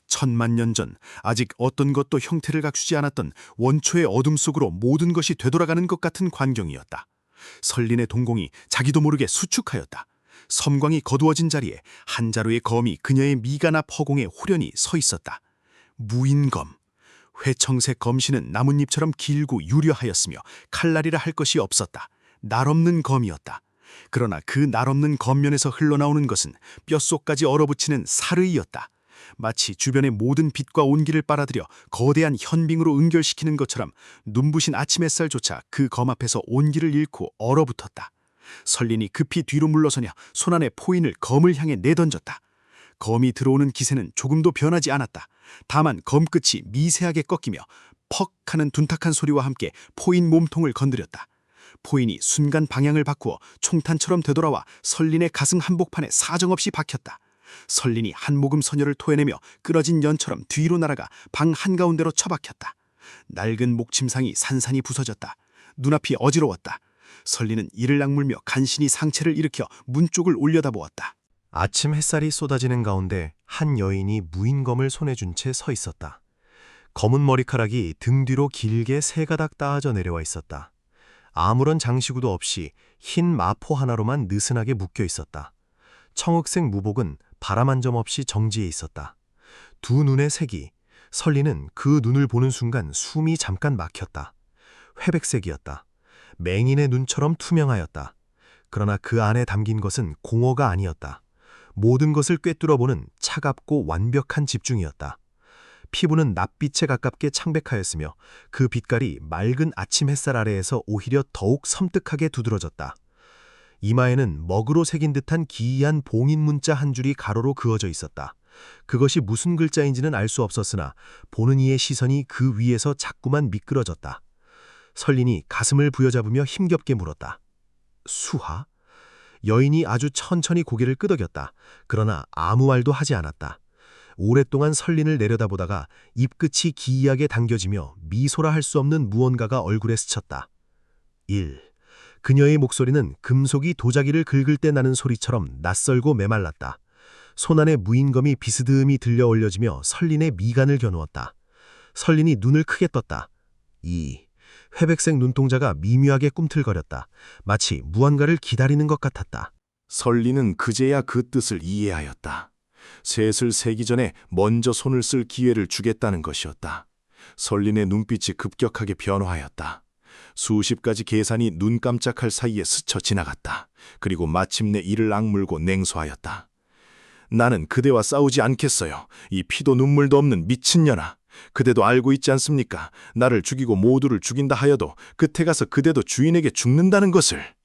천만 년 전 아직 어떤 것도 형태를 갖추지 않았던 원초의 어둠 속으로 모든 것이 되돌아가는 것 같은 광경이었다. 설린의 동공이 자기도 모르게 수축하였다. 섬광이 거두어진 자리에 한 자루의 검이 그녀의 미간 앞 허공에 호련히 서 있었다. 무인검. 회청색 검신은 나뭇잎처럼 길고 유려하였으며 칼날이라 할 것이 없었다. 날 없는 검이었다. 그러나 그 날 없는 검면에서 흘러나오는 것은 뼛속까지 얼어붙이는 살의였다. 마치 주변의 모든 빛과 온기를 빨아들여 거대한 현빙으로 응결시키는 것처럼 눈부신 아침 햇살조차 그 검 앞에서 온기를 잃고 얼어붙었다. 설린이 급히 뒤로 물러서냐 손안에 포인을 검을 향해 내던졌다. 검이 들어오는 기세는 조금도 변하지 않았다. 다만 검끝이 미세하게 꺾이며 퍽 하는 둔탁한 소리와 함께 포인 몸통을 건드렸다. 포인이 순간 방향을 바꾸어 총탄처럼 되돌아와 설린의 가슴 한복판에 사정없이 박혔다. 설린이 한 모금 선혈을 토해내며 끊어진 연처럼 뒤로 날아가 방 한가운데로 처박혔다. 낡은 목침상이 산산이 부서졌다. 눈앞이 어지러웠다. 설린은 이를 악물며 간신히 상체를 일으켜 문 쪽을 올려다보았다. 아침 햇살이 쏟아지는 가운데 한 여인이 무인검을 손에 쥔 채 서 있었다. 검은 머리카락이 등 뒤로 길게 세 가닥 따아져 내려와 있었다. 아무런 장시구도 없이 흰 마포 하나로만 느슨하게 묶여 있었다. 청흑색 무복은 바람 한 점 없이 정지해 있었다. 두 눈의 색이, 설리는 그 눈을 보는 순간 숨이 잠깐 막혔다. 회백색이었다. 맹인의 눈처럼 투명하였다. 그러나 그 안에 담긴 것은 공허가 아니었다. 모든 것을 꿰뚫어보는 차갑고 완벽한 집중이었다. 피부는 낯빛에 가깝게 창백하였으며 그 빛깔이 맑은 아침 햇살 아래에서 오히려 더욱 섬뜩하게 두드러졌다. 이마에는 먹으로 새긴 듯한 기이한 봉인 문자 한 줄이 가로로 그어져 있었다. 그것이 무슨 글자인지는 알 수 없었으나 보는 이의 시선이 그 위에서 자꾸만 미끄러졌다. 설린이 가슴을 부여잡으며 힘겹게 물었다. 수하? 여인이 아주 천천히 고개를 끄덕였다. 그러나 아무 말도 하지 않았다. 오랫동안 설린을 내려다보다가 입끝이 기이하게 당겨지며 미소라 할 수 없는 무언가가 얼굴에 스쳤다. 1. 그녀의 목소리는 금속이 도자기를 긁을 때 나는 소리처럼 낯설고 메말랐다. 손안에 무인검이 비스듬히 들려 올려지며 설린의 미간을 겨누었다. 설린이 눈을 크게 떴다. 2. 회백색 눈동자가 미묘하게 꿈틀거렸다. 마치 무언가를 기다리는 것 같았다. 설리는 그제야 그 뜻을 이해하였다. 셋을 세기 전에 먼저 손을 쓸 기회를 주겠다는 것이었다. 설린의 눈빛이 급격하게 변화하였다. 수십 가지 계산이 눈 깜짝할 사이에 스쳐 지나갔다. 그리고 마침내 이를 악물고 냉소하였다. 나는 그대와 싸우지 않겠어요. 이 피도 눈물도 없는 미친년아. 그대도 알고 있지 않습니까? 나를 죽이고 모두를 죽인다 하여도 끝에 가서 그대도 주인에게 죽는다는 것을.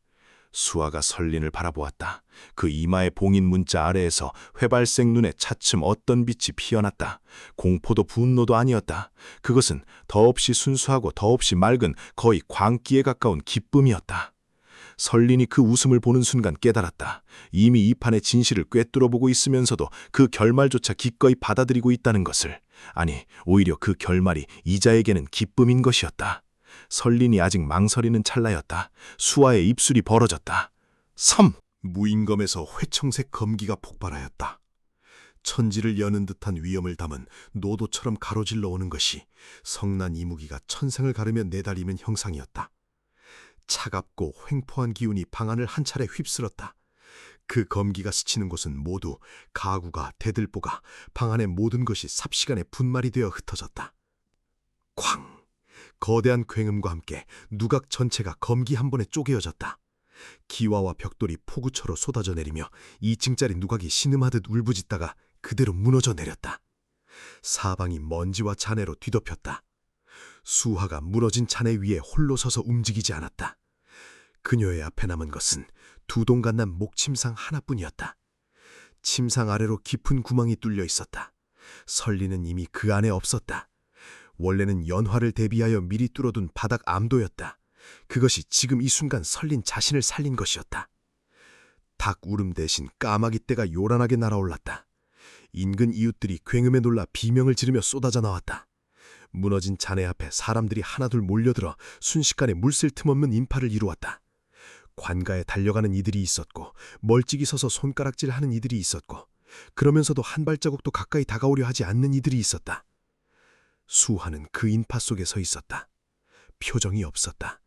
수아가 설린을 바라보았다. 그 이마의 봉인 문자 아래에서 회발색 눈에 차츰 어떤 빛이 피어났다. 공포도 분노도 아니었다. 그것은 더없이 순수하고 더없이 맑은 거의 광기에 가까운 기쁨이었다. 설린이 그 웃음을 보는 순간 깨달았다. 이미 이 판의 진실을 꿰뚫어보고 있으면서도 그 결말조차 기꺼이 받아들이고 있다는 것을. 아니, 오히려 그 결말이 이자에게는 기쁨인 것이었다. 설린이 아직 망설이는 찰나였다. 수아의 입술이 벌어졌다. 3. 무인검에서 회청색 검기가 폭발하였다. 천지를 여는 듯한 위엄을 담은 노도처럼 가로질러 오는 것이 성난 이무기가 천생을 가르며 내달리는 형상이었다. 차갑고 횡포한 기운이 방안을 한 차례 휩쓸었다. 그 검기가 스치는 곳은 모두 가구가, 대들보가, 방안의 모든 것이 삽시간에 분말이 되어 흩어졌다. 쾅! 거대한 굉음과 함께 누각 전체가 검기 한 번에 쪼개어졌다. 기와와 벽돌이 폭우처럼 쏟아져 내리며 2층짜리 누각이 신음하듯 울부짖다가 그대로 무너져 내렸다. 사방이 먼지와 잔해로 뒤덮였다. 수하가 무너진 잔해 위에 홀로 서서 움직이지 않았다. 그녀의 앞에 남은 것은 두 동간난 목침상 하나뿐이었다. 침상 아래로 깊은 구멍이 뚫려 있었다. 설리는 이미 그 안에 없었다. 원래는 연화를 대비하여 미리 뚫어둔 바닥 암도였다. 그것이 지금 이 순간 설린 자신을 살린 것이었다. 닭 울음 대신 까마귀 떼가 요란하게 날아올랐다. 인근 이웃들이 굉음에 놀라 비명을 지르며 쏟아져 나왔다. 무너진 잔해 앞에 사람들이 하나둘 몰려들어 순식간에 물샐 틈 없는 인파를 이루었다. 관가에 달려가는 이들이 있었고 멀찍이 서서 손가락질하는 이들이 있었고 그러면서도 한 발자국도 가까이 다가오려 하지 않는 이들이 있었다. 수하는 그 인파 속에 서 있었다. 표정이 없었다.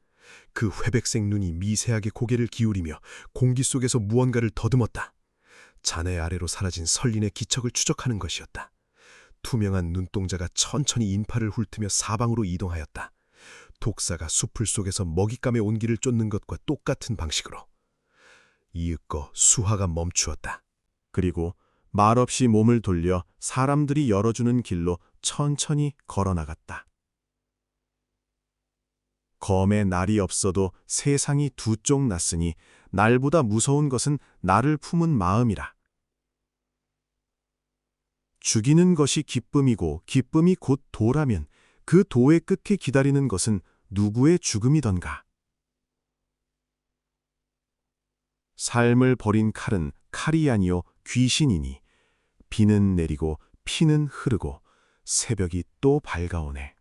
그 회백색 눈이 미세하게 고개를 기울이며 공기 속에서 무언가를 더듬었다. 잔해 아래로 사라진 설린의 기척을 추적하는 것이었다. 투명한 눈동자가 천천히 인파를 훑으며 사방으로 이동하였다. 독사가 숲을 속에서 먹잇감의 온기를 쫓는 것과 똑같은 방식으로. 이윽고 수하가 멈추었다. 그리고 말없이 몸을 돌려 사람들이 열어주는 길로 천천히 걸어나갔다. 검에 날이 없어도 세상이 두 쪽 났으니 날보다 무서운 것은 나를 품은 마음이라. 죽이는 것이 기쁨이고 기쁨이 곧 도라면 그 도의 끝에 기다리는 것은 누구의 죽음이던가. 삶을 버린 칼은 칼이 아니요 귀신이니 비는 내리고 피는 흐르고 새벽이 또 밝아오네.